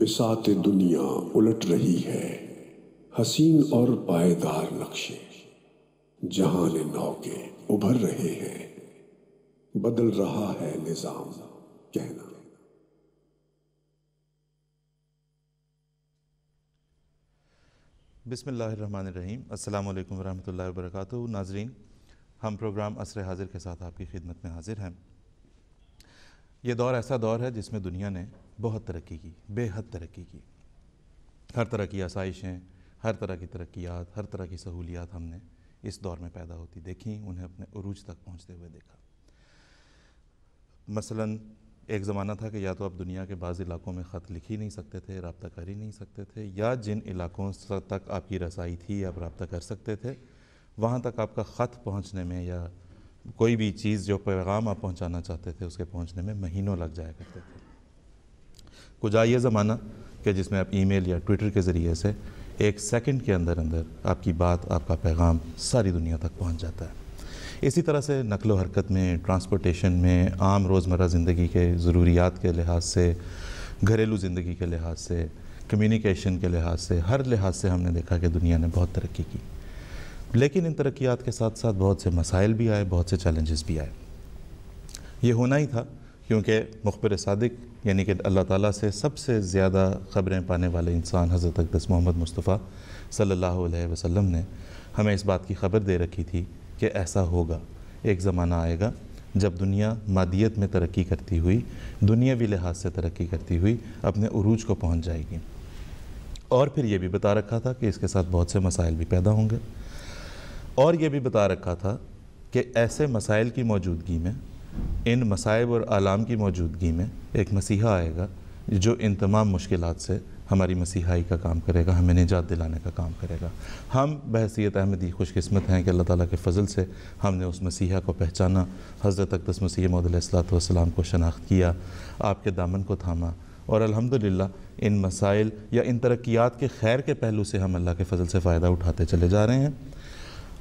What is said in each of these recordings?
بساط دنیا الٹ رہی ہے، حسین اور پائیدار نقشے جہان نو کے ابھر رہے ہیں، بدل رہا ہے نظام کہنا۔ بسم اللہ الرحمن الرحیم۔ السلام علیکم ورحمۃ اللہ وبرکاتہ۔ ناظرین، ہم پروگرام عصر حاضر کے ساتھ آپ کی خدمت میں حاضر ہیں۔ یہ دور ایسا دور ہے جس میں دنیا نے بہت ترقی کی، بے حد ترقی کی۔ ہر طرح کی آسائشیں، ہر طرح کی ترقیات، ہر طرح کی سہولیات ہم نے اس دور میں پیدا ہوتی دیکھیں، انہیں اپنے عروج تک پہنچتے ہوئے دیکھا۔ مثلاً ایک زمانہ تھا کہ یا تو آپ دنیا کے بعض علاقوں میں خط لکھ ہی نہیں سکتے تھے، رابطہ کر ہی نہیں سکتے تھے، یا جن علاقوں تک آپ کی رسائی تھی آپ رابطہ کر سکتے تھے، وہاں تک آپ کا خط پہنچنے میں یا کوئی بھی چیز جو پیغام آپ پہنچانا چاہتے تھے اس کے پہنچنے میں مہینوں لگ جایا کرتے تھے۔ کچھ یہ زمانہ کہ جس میں آپ ای میل یا ٹویٹر کے ذریعے سے ایک سیکنڈ کے اندر آپ کی بات، آپ کا پیغام ساری دنیا تک پہنچ جاتا ہے۔ اسی طرح سے نقل و حرکت میں، ٹرانسپورٹیشن میں، عام روزمرہ زندگی کے ضروریات کے لحاظ سے، گھریلو زندگی کے لحاظ سے، کمیونیکیشن کے لحاظ سے، ہر لحاظ سے ہم نے دیکھا کہ دنیا نے بہت ترقی کی۔ لیکن ان ترقیات کے ساتھ ساتھ بہت سے مسائل بھی آئے، بہت سے چیلنجز بھی آئے۔ یہ ہونا ہی تھا، کیونکہ مخبر صادق یعنی کہ اللہ تعالیٰ سے سب سے زیادہ خبریں پانے والے انسان حضرت اقدس محمد مصطفیٰ صلی اللہ علیہ وسلم نے ہمیں اس بات کی خبر دے رکھی تھی کہ ایسا ہوگا، ایک زمانہ آئے گا جب دنیا مادیت میں ترقی کرتی ہوئی، دنیاوی لحاظ سے ترقی کرتی ہوئی اپنے عروج کو پہنچ جائے گی۔ اور پھر یہ بھی بتا رکھا تھا کہ اس کے ساتھ بہت سے مسائل بھی پیدا ہوں گے، اور یہ بھی بتا رکھا تھا کہ ایسے مسائل کی موجودگی میں، ان مصائب اور آلام کی موجودگی میں ایک مسیحا آئے گا جو ان تمام مشکلات سے ہماری مسیحائی کا کام کرے گا، ہمیں نجات دلانے کا کام کرے گا۔ ہم بحیثیت احمدی خوش قسمت ہیں کہ اللہ تعالیٰ کے فضل سے ہم نے اس مسیحا کو پہچانا، حضرت اقدس مسیح موعود علیہ الصلوۃ والسلام کو شناخت کیا، آپ کے دامن کو تھاما، اور الحمدللہ ان مسائل یا ان ترقیات کے خیر کے پہلو سے ہم اللہ کے فضل سے فائدہ اٹھاتے چلے جا رہے ہیں،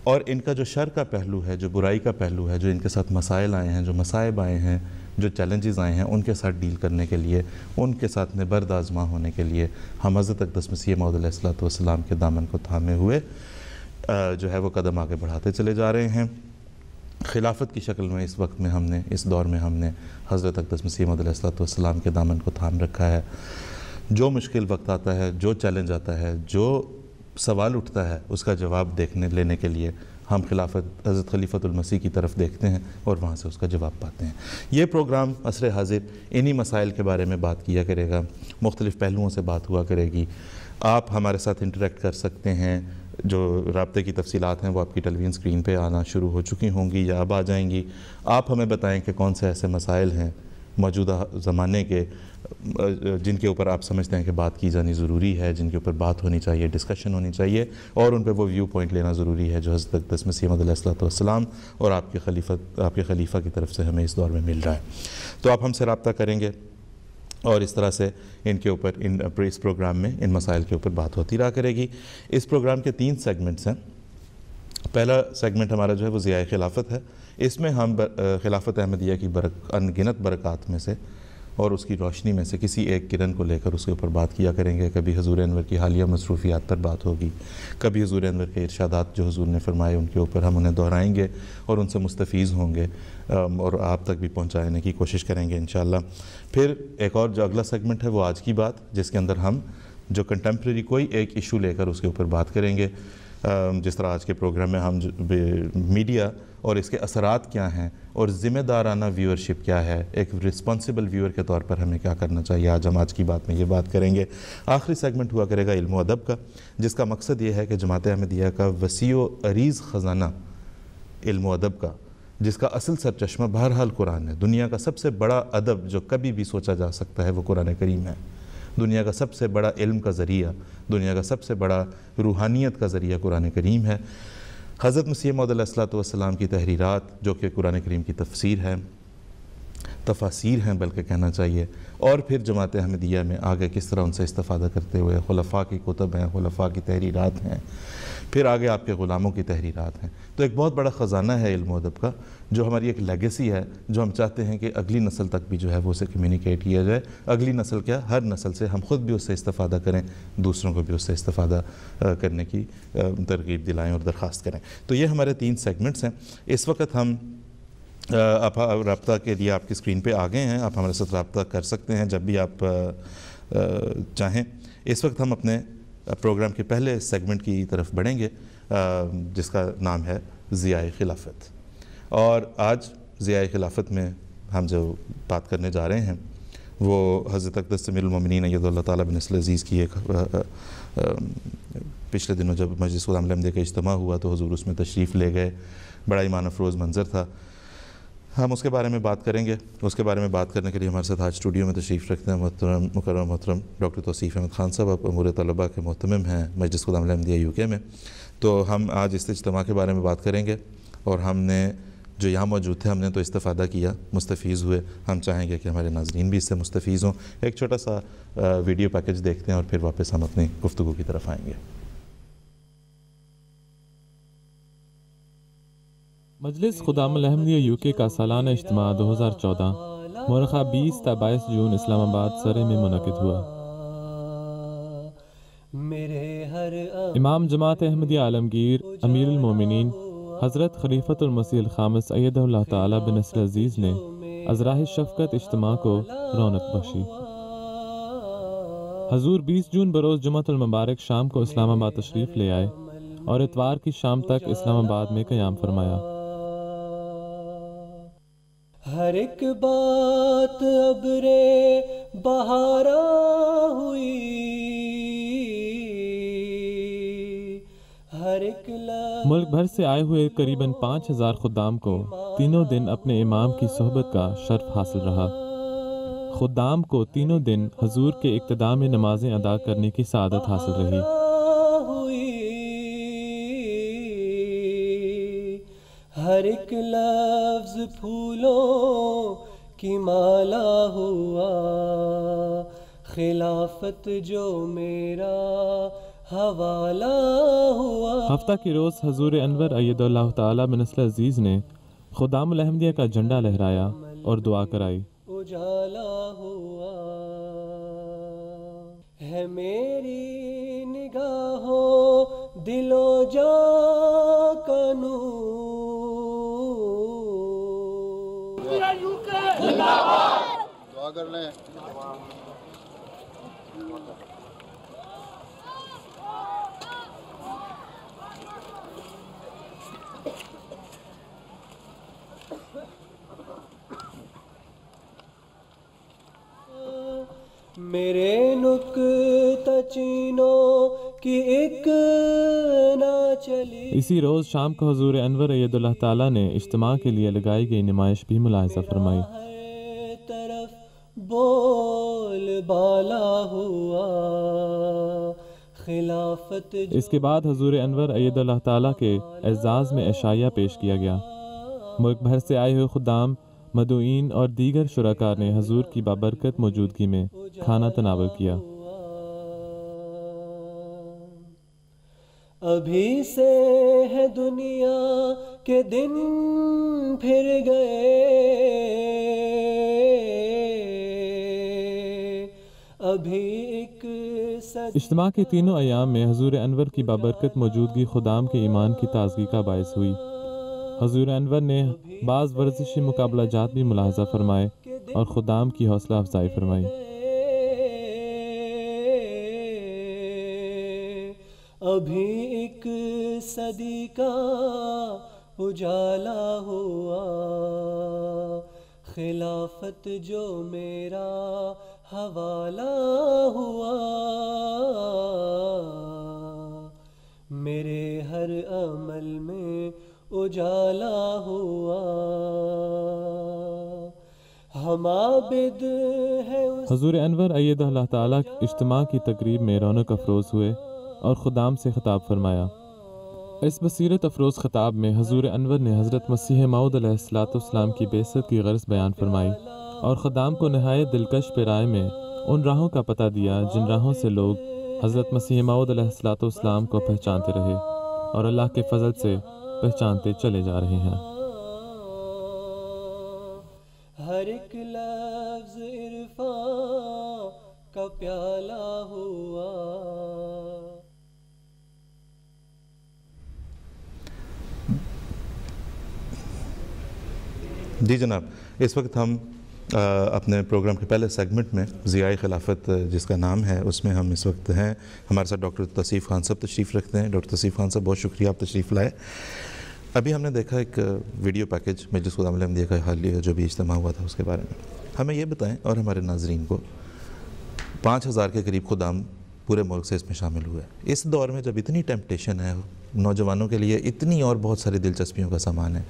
اور ان کا جو شر کا پہلو ہے، جو برائی کا پہلو ہے، جو ان کے ساتھ مسائل آئے ہیں، جو مصائب آئے ہیں، جو چیلنجز آئے ہیں، ان کے ساتھ ڈیل کرنے کے لیے، ان کے ساتھ نبرد آزما ہونے کے لیے ہم حضرت اقدس مسیح موعود علیہ الصلوۃ والسلام کے دامن کو تھامے ہوئے جو ہے وہ قدم آگے بڑھاتے چلے جا رہے ہیں۔ خلافت کی شکل میں اس وقت میں ہم نے، اس دور میں ہم نے حضرت اقدس مسیح موعود علیہ الصلوۃ والسلام کے دامن کو تھام رکھا ہے۔ جو مشکل وقت آتا ہے، جو چیلنج آتا ہے، جو سوال اٹھتا ہے، اس کا جواب لینے کے لیے ہم حضرت خلیفۃ المسیح کی طرف دیکھتے ہیں اور وہاں سے اس کا جواب پاتے ہیں۔ یہ پروگرام عصر حاضر انہی مسائل کے بارے میں بات کیا کرے گا، مختلف پہلوؤں سے بات ہوا کرے گی۔ آپ ہمارے ساتھ انٹریکٹ کر سکتے ہیں، جو رابطے کی تفصیلات ہیں وہ آپ کی ٹیلی ویژن اسکرین پہ آنا شروع ہو چکی ہوں گی یا اب آ جائیں گی۔ آپ ہمیں بتائیں کہ کون سے ایسے مسائل ہیں موجودہ زمانے کے جن کے اوپر آپ سمجھتے ہیں کہ بات کی جانی ضروری ہے، جن کے اوپر بات ہونی چاہیے، ڈسکشن ہونی چاہیے، اور ان پہ وہ ویو پوائنٹ لینا ضروری ہے جو حضرت اقدس مسیح موعود علیہ الصلوۃ والسلام اور آپ کے خلیفہ کی طرف سے ہمیں اس دور میں مل رہا ہے۔ تو آپ ہم سے رابطہ کریں گے اور اس طرح سے ان کے اوپر اس پروگرام میں ان مسائل کے اوپر بات ہوتی رہا کرے گی۔ اس پروگرام کے 3 سیگمنٹس ہیں۔ پہلا سیگمنٹ ہمارا جو ہے وہ ضیاء خلافت ہے۔ اس میں ہم خلافت احمدیہ کی انگنت برکات میں سے اور اس کی روشنی میں سے کسی ایک کرن کو لے کر اس کے اوپر بات کیا کریں گے۔ کبھی حضور انور کی حالیہ مصروفیات پر بات ہوگی، کبھی حضور انور کے ارشادات جو حضور نے فرمائے ان کے اوپر ہم انہیں دہرائیں گے اور ان سے مستفیض ہوں گے اور آپ تک بھی پہنچانے کی کوشش کریں گے انشاءاللہ۔ پھر ایک اور جو اگلا سیگمنٹ ہے وہ آج کی بات، جس کے اندر ہم جو کنٹمپریری کوئی ایک ایشو لے کر اس کے اوپر بات کریں گے۔ جس طرح آج کے پروگرام میں ہم میڈیا اور اس کے اثرات کیا ہیں اور ذمہ دارانہ ویورشپ کیا ہے، ایک رسپانسبل ویور کے طور پر ہمیں کیا کرنا چاہیے، آج کی بات میں یہ بات کریں گے۔ آخری سیگمنٹ ہوا کرے گا علم و ادب کا، جس کا مقصد یہ ہے کہ جماعت احمدیہ کا وسیع و عریض خزانہ علم و ادب کا، جس کا اصل سرچشمہ بہرحال قرآن ہے۔ دنیا کا سب سے بڑا ادب جو کبھی بھی سوچا جا سکتا ہے وہ قرآن کریم ہے۔ دنیا کا سب سے بڑا علم کا ذریعہ، دنیا کا سب سے بڑا روحانیت کا ذریعہ قرآن کریم ہے۔ حضرت مسیح موعود علیہ الصلوۃ والسلام کی تحریرات جو کہ قرآن کریم کی تفسیر ہے، تفاسیر ہیں بلکہ کہنا چاہیے، اور پھر جماعت احمدیہ میں آگے کس طرح ان سے استفادہ کرتے ہوئے خلفاء کی کتب ہیں، خلفاء کی تحریرات ہیں، پھر آگے آپ کے غلاموں کی تحریرات ہیں. تو ایک بہت بڑا خزانہ ہے علم و ادب کا، جو ہماری ایک لیگیسی ہے، جو ہم چاہتے ہیں کہ اگلی نسل تک بھی جو ہے وہ اسے کمیونیکیٹ کیا جائے. اگلی نسل کیا، ہر نسل سے، ہم خود بھی اس سے استفادہ کریں، دوسروں کو بھی اس سے استفادہ کرنے کی ترغیب دلائیں اور درخواست کریں. تو یہ ہمارے 3 سیگمنٹس ہیں. اس وقت ہم آپ رابطہ کے لیے آپ کی اسکرین پہ آ گئے ہیں، آپ ہمارے ساتھ رابطہ کر سکتے ہیں جب بھی آپ چاہیں. اس وقت ہم اپنے پروگرام کے پہلے سیگمنٹ کی طرف بڑھیں گے جس کا نام ہے ضیاء خلافت. اور آج ضیاء خلافت میں ہم جو بات کرنے جا رہے ہیں وہ حضرت اقدس امیر المومنین اید اللہ تعالیٰ بنصر العزیز کی ایک پچھلے دنوں جب مجلس خدا احمدیہ کا اجتماع ہوا تو حضور اس میں تشریف لے گئے، بڑا ایمان افروز منظر تھا. ہم اس کے بارے میں بات کریں گے. اس کے بارے میں بات کرنے کے لیے ہمارے ساتھ آج اسٹوڈیو میں تشریف رکھتے ہیں محترم ڈاکٹر توصیف احمد خان صاحب. آپ امور طلباء کے محتمم ہیں مجلس خدا احمدیہ UK میں. تو ہم آج اس اجتماع کے بارے میں بات کریں گے، اور ہم نے جو یہاں موجود تھے ہم نے تو استفادہ کیا، مستفیض ہوئے. ہم چاہیں گے کہ ہمارے ناظرین بھی اس سے مستفیض ہوں. ایک چھوٹا سا ویڈیو پیکج دیکھتے ہیں اور پھر واپس ہم اپنی گفتگو کی طرف آئیں گے. مجلس خدام الاحمدیہ UK کا سالانہ اجتماع 2014 مورخہ 20 تا 22 جون اسلام آباد سرے میں منعقد ہوا. امام جماعت احمدیہ عالمگیر امیر المومنین حضرت خلیفۃ المسیح الخامس ایدہ اللہ تعالیٰ بنصر العزیز نے ازراہ شفقت اجتماع کو رونق بخشی. حضور 20 جون بروز جمعۃ المبارک شام کو اسلام آباد تشریف لے آئے اور اتوار کی شام تک اسلام آباد میں قیام فرمایا. ہر ایک بات ابرے بہارا ہوئی، ہر ایک ملک بھر سے آئے ہوئے قریباً 5000 خدام کو تینوں دن اپنے امام کی صحبت کا شرف حاصل رہا. خدام کو تینوں دن حضور کے اقتداء میں نمازیں ادا کرنے کی سعادت حاصل رہی. ہر ایک لفظ پھولوں کی مالا ہوا، خلافت جو میرا حوالہ ہوا. ہفتہ کے روز حضور انور ایدہ اللہ تعالیٰ بنصر العزیز نے خدام الاحمدیہ کا جھنڈا لہرایا اور دعا کرائی. اجالا ہوا ہے میری نگاہوں دلوں جاں کا نور. دعا کر لیں. میرے نکتہ چینوں کی ایک نہ چلی. اسی روز شام کو حضور انور ایدہ اللہ تعالیٰ نے اجتماع کے لیے لگائی گئی نمائش بھی ملاحظہ فرمائی. ہر طرف بول بالا ہوا، خلافت اس کے بعد حضور انور ایدہ اللہ تعالیٰ کے اعزاز میں عشائیہ پیش کیا گیا. ملک بھر سے آئے ہوئے خدام، مدعوین اور دیگر شرکاء نے حضور کی بابرکت موجودگی میں کھانا تناول کیا. ابھی سے ہے دنیا کے دن پھر گئے، ابھی ایک اجتماع کے تینوں ایام میں حضور انور کی بابرکت موجودگی خدام کے ایمان کی تازگی کا باعث ہوئی. حضور انور نے بعض ورزشی مقابلہ جات بھی ملاحظہ فرمائے اور خدام کی حوصلہ افزائی فرمائی. ابھی ایک صدی کا اجالا ہوا، خلافت جو میرا حوالہ ہوا. میرے ہر عمل میں اجالا ہوا، ہم عابد ہے. حضور انور ایدہ اللہ تعالیٰ اجتماع کی تقریب میں رونق افروز ہوئے اور خدام سے خطاب فرمایا. اس بصیرت افروز خطاب میں حضور انور نے حضرت مسیح موعود علیہ السلام کی بعثت کی غرض بیان فرمائی اور خدام کو نہایت دلکش پیرائے میں ان راہوں کا پتہ دیا جن راہوں سے لوگ حضرت مسیح موعود علیہ السلام کو پہچانتے رہے. اور اللہ کے فضل سے پہچانتے چلے جا رہے ہیں۔ ہر ایک لفظ عرفان کا پیالہ ہوا۔ جی جناب، اس وقت ہم اپنے پروگرام کے پہلے سیگمنٹ میں ضیاء خلافت جس کا نام ہے اس میں ہم اس وقت ہیں۔ ہمارے ساتھ ڈاکٹر توصیف خان صاحب تشریف رکھتے ہیں۔ ڈاکٹر توصیف خان صاحب بہت شکریہ آپ تشریف لائے۔ ابھی ہم نے دیکھا ایک ویڈیو پیکج مجلس خدا علیہ احمدیہ کا حالیہ جو بھی اجتماع ہوا تھا اس کے بارے میں ہمیں یہ بتائیں اور ہمارے ناظرین کو 5000 کے قریب خدام پورے ملک سے اس میں شامل ہوئے۔ اس دور میں جب اتنی ٹیمپٹیشن ہے نوجوانوں کے لیے، اتنی اور بہت ساری دلچسپیوں کا سامان ہے،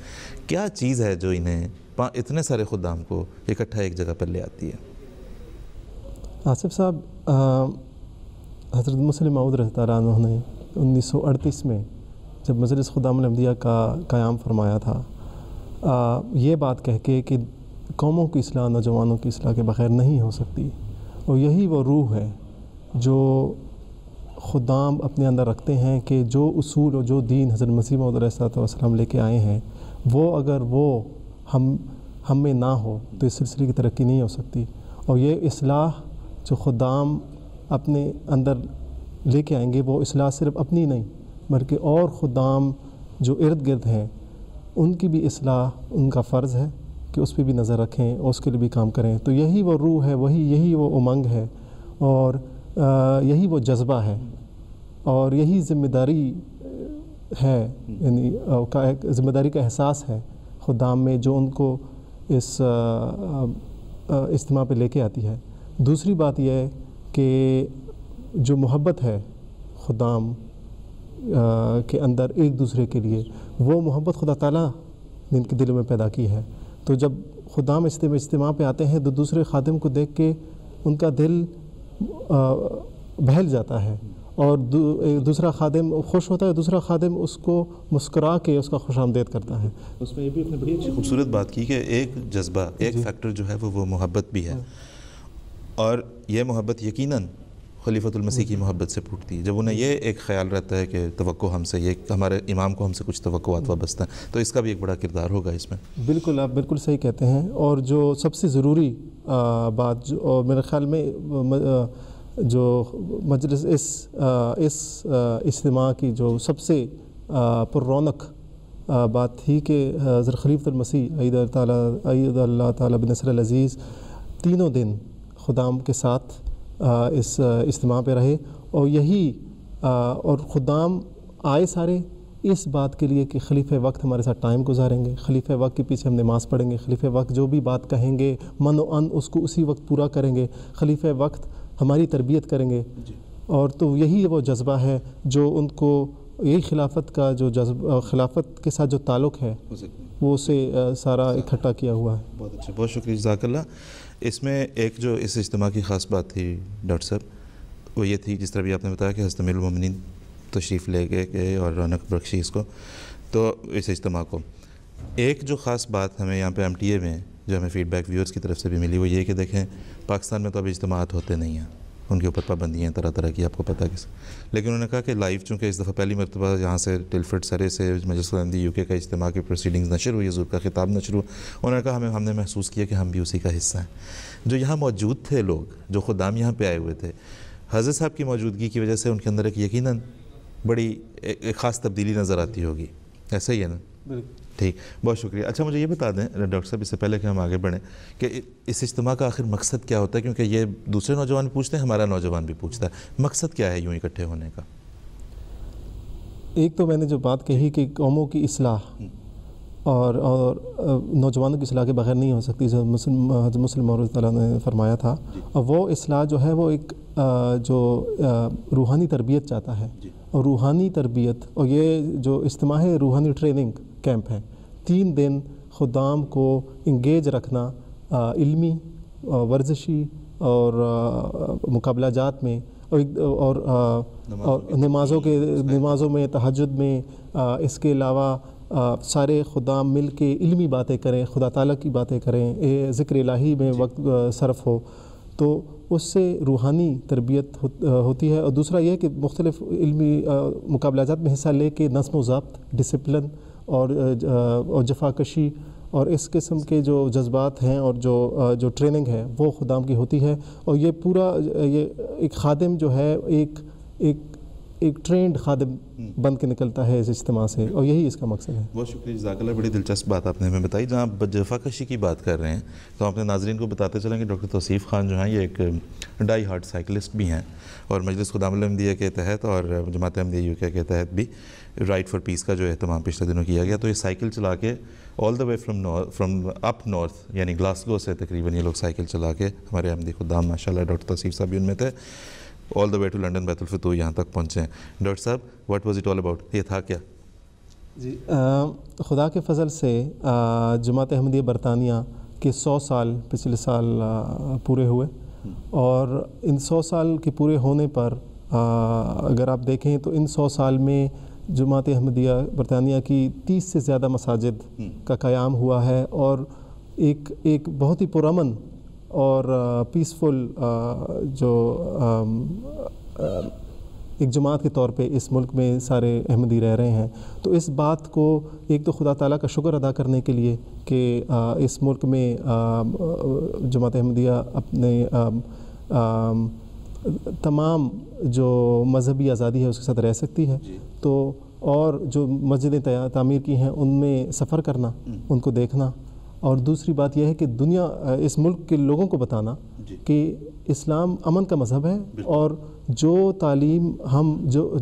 کیا چیز ہے جو انہیں اتنے سارے خدام کو اکٹھا ایک جگہ پر لے آتی ہے؟ آصف صاحب، حضرت مسلم موعود رضی اللہ عنہ نے 1938 میں جب مجلس خدا علیہ احمدیہ کا قیام فرمایا تھا، یہ بات کہہ کے کہ قوموں کی اصلاح نوجوانوں کی اصلاح کے بغیر نہیں ہو سکتی، اور یہی وہ روح ہے جو خدام اپنے اندر رکھتے ہیں کہ جو اصول اور جو دین حضرت مسیح موعود علیہ الصلوۃ والسلام لے کے آئے ہیں، وہ اگر وہ ہم میں نہ ہو تو اس سلسلے کی ترقی نہیں ہو سکتی۔ اور یہ اصلاح جو خدام اپنے اندر لے کے آئیں گے، وہ اصلاح صرف اپنی نہیں بلکہ اور خدام جو ارد گرد ہیں ان کی بھی اصلاح ان کا فرض ہے کہ اس پہ بھی نظر رکھیں اور اس کے لیے بھی کام کریں۔ تو یہی وہ روح ہے، یہی وہ امنگ ہے، اور یہی وہ جذبہ ہے، اور یہی ذمہ داری ہے، یعنی ذمہ داری کا احساس ہے خدام میں جو ان کو اس اجتماع پہ لے کے آتی ہے۔ دوسری بات یہ ہے کہ جو محبت ہے خدام کے اندر ایک دوسرے کے لیے، وہ محبت خدا تعالیٰ نے ان کے دلوں میں پیدا کی ہے۔ تو جب خدام اجتماع پہ آتے ہیں تو دوسرے خادم کو دیکھ کے ان کا دل بہل جاتا ہے، اور دوسرا خادم خوش ہوتا ہے، دوسرا خادم اس کو مسکرا کے اس کا خوش آمدید کرتا ہے۔ اس میں یہ بھی اپنے بڑی اچھی خوبصورت بات کی کہ ایک جذبہ، ایک فیکٹر جو ہے وہ محبت بھی ہے، اور یہ محبت یقیناً خلیفۃ المسیح کی محبت سے پھوٹتی ہے۔ جب انہیں یہ ایک خیال رہتا ہے کہ توقع ہم سے، یہ ہمارے امام کو ہم سے کچھ توقعات وابستہ ہیں، تو اس کا بھی ایک بڑا کردار ہوگا اس میں۔ بالکل، آپ بالکل صحیح کہتے ہیں۔ اور جو سب سے ضروری بات جو میرے خیال میں جو مجلس اس اجتماع کی جو سب سے پر رونق بات تھی کہ حضرت خلیفۃ المسیح اید اللہ تعالیٰ بنصر العزیز تینوں دن خدام کے ساتھ اس اجتماع پہ رہے، اور یہی اور خدام آئے سارے اس بات کے لیے کہ خلیفہ وقت ہمارے ساتھ ٹائم گزاریں گے، خلیفہ وقت کے پیچھے ہم نماز پڑھیں گے، خلیفہ وقت جو بھی بات کہیں گے من و ان اس کو اسی وقت پورا کریں گے، خلیفہ وقت ہماری تربیت کریں گے۔ اور تو یہی وہ جذبہ ہے جو ان کو، یہی خلافت کا جو جذبہ، خلافت کے ساتھ جو تعلق ہے وہ اسے سارا اکٹھا کیا ہوا ہے۔ بہت اچھا، بہت شکریہ، جزاک اللہ۔ اس میں ایک جو اس اجتماع کی خاص بات تھی ڈاکٹر صاحب، وہ یہ تھی جس طرح بھی آپ نے بتایا کہ حضرت امیر المومنین تشریف لے گئے اور رونق بخشی اس کو، تو اس اجتماع کو ایک جو خاص بات ہمیں یہاں پہ MTA میں جو ہمیں فیڈ بیک ویورز کی طرف سے بھی ملی وہ یہ کہ دیکھیں پاکستان میں تو اب اجتماعات ہوتے نہیں ہیں، ان کے اوپر پابندیاں ہیں طرح طرح کی، آپ کو پتہ کس، لیکن انہوں نے کہا کہ لائیو چونکہ اس دفعہ پہلی مرتبہ یہاں سے ٹلفرڈ سرے سے مجلس خدا علیہ احمدیہ UK کا اجتماع کی پروسیڈنگز نشر ہوئی، حضور کا خطاب نشر ہوا، انہوں نے کہا ہم نے محسوس کیا کہ ہم بھی اسی کا حصہ ہیں۔ جو یہاں موجود تھے لوگ، جو خدام یہاں پہ آئے ہوئے تھے، حضرت صاحب کی موجودگی کی وجہ سے ان کے اندر ایک یقیناً بڑی ایک خاص تبدیلی نظر آتی ہوگی، ایسا ہی ہے نا؟ ٹھیک، بہت شکریہ۔ اچھا مجھے یہ بتا دیں ڈاکٹر صاحب، اس سے پہلے کہ ہم آگے بڑھیں، کہ اس اجتماع کا آخر مقصد کیا ہوتا ہے؟ کیونکہ یہ دوسرے نوجوان بھی پوچھتے ہیں، ہمارا نوجوان بھی پوچھتا ہے، مقصد کیا ہے یوں اکٹھے ہونے کا؟ ایک تو میں نے جو بات کہی کہ قوموں کی اصلاح اور نوجوانوں کی اصلاح کے بغیر نہیں ہو سکتی، جو مسلم موعود تعالیٰ نے فرمایا تھا، اور وہ اصلاح جو ہے وہ ایک جو روحانی تربیت چاہتا ہے، اور روحانی تربیت، اور یہ جو اجتماع ہے روحانی ٹریننگ کیمپ ہے، 3 دن خدام کو انگیج رکھنا علمی، ورزشی اور مقابلہ جات میں، اور نمازوں میں، تہجد میں، اس کے علاوہ سارے خدام مل کے علمی باتیں کریں، خدا تعالیٰ کی باتیں کریں، ذکر الہی میں وقت صرف ہو۔ تو اس سے روحانی تربیت ہوتی ہے. اور دوسرا یہ کہ مختلف علمی مقابلہ جات میں حصہ لے کے نظم و ضبط، ڈسپلن اور جفاکشی اور اس قسم کے جو جذبات ہیں اور جو ٹریننگ ہے وہ خدام کی ہوتی ہے. اور یہ پورا یہ ایک خادم جو ہے ایک ٹرینڈ خادم بن کے نکلتا ہے اس اجتماع سے، اور یہی اس کا مقصد ہے. بہت شکریہ، جزاک اللہ. بڑی دلچسپ بات آپ نے ہمیں بتائی. جہاں آپ جفاکشی کی بات کر رہے ہیں تو آپ نے ناظرین کو بتاتے چلیں کہ ڈاکٹر توصیف خان جو ہیں یہ ایک ڈائی ہارڈ سائیکلسٹ بھی ہیں، اور مجلس خدام الاحمدیہ کے تحت اور جماعت احمدیہ یو کے تحت بھی رائٹ فار پیس کا جو اہتمام پچھلے دنوں کیا گیا. تو یہ سائیکل چلا کے آل دا وے فرام اپ نارتھ یعنی گلاسگو سے تقریباً یہ لوگ سائیکل چلا کے، ہمارے احمدی خدام ماشاء اللہ ڈاکٹر توصیف صاحب بھی ان میں تھے، آل دا وے ٹو لنڈن بیت الفتوح یہاں تک پہنچے ہیں. ڈاکٹر صاحب what was it all about? یہ تھا کیا؟ جی خدا کے فضل سے جماعت احمدیہ برطانیہ کے 100 سال پچھلے سال پورے ہوئے، اور ان 100 سال کے پورے ہونے پر اگر آپ دیکھیں تو ان 100 سال میں جماعت احمدیہ برطانیہ کی 30 سے زیادہ مساجد کا قیام ہوا ہے، اور ایک بہت ہی پرامن اور پیسفل جو ایک جماعت کے طور پہ اس ملک میں سارے احمدی رہ رہے ہیں. تو اس بات کو ایک تو خدا تعالیٰ کا شکر ادا کرنے کے لیے کہ اس ملک میں جماعت احمدیہ اپنے تمام جو مذہبی آزادی ہے اس کے ساتھ رہ سکتی ہے. تو اور جو مسجدیں تعمیر کی ہیں ان میں سفر کرنا، ان کو دیکھنا، اور دوسری بات یہ ہے کہ دنیا اس ملک کے لوگوں کو بتانا کہ اسلام امن کا مذہب ہے. اور جو تعلیم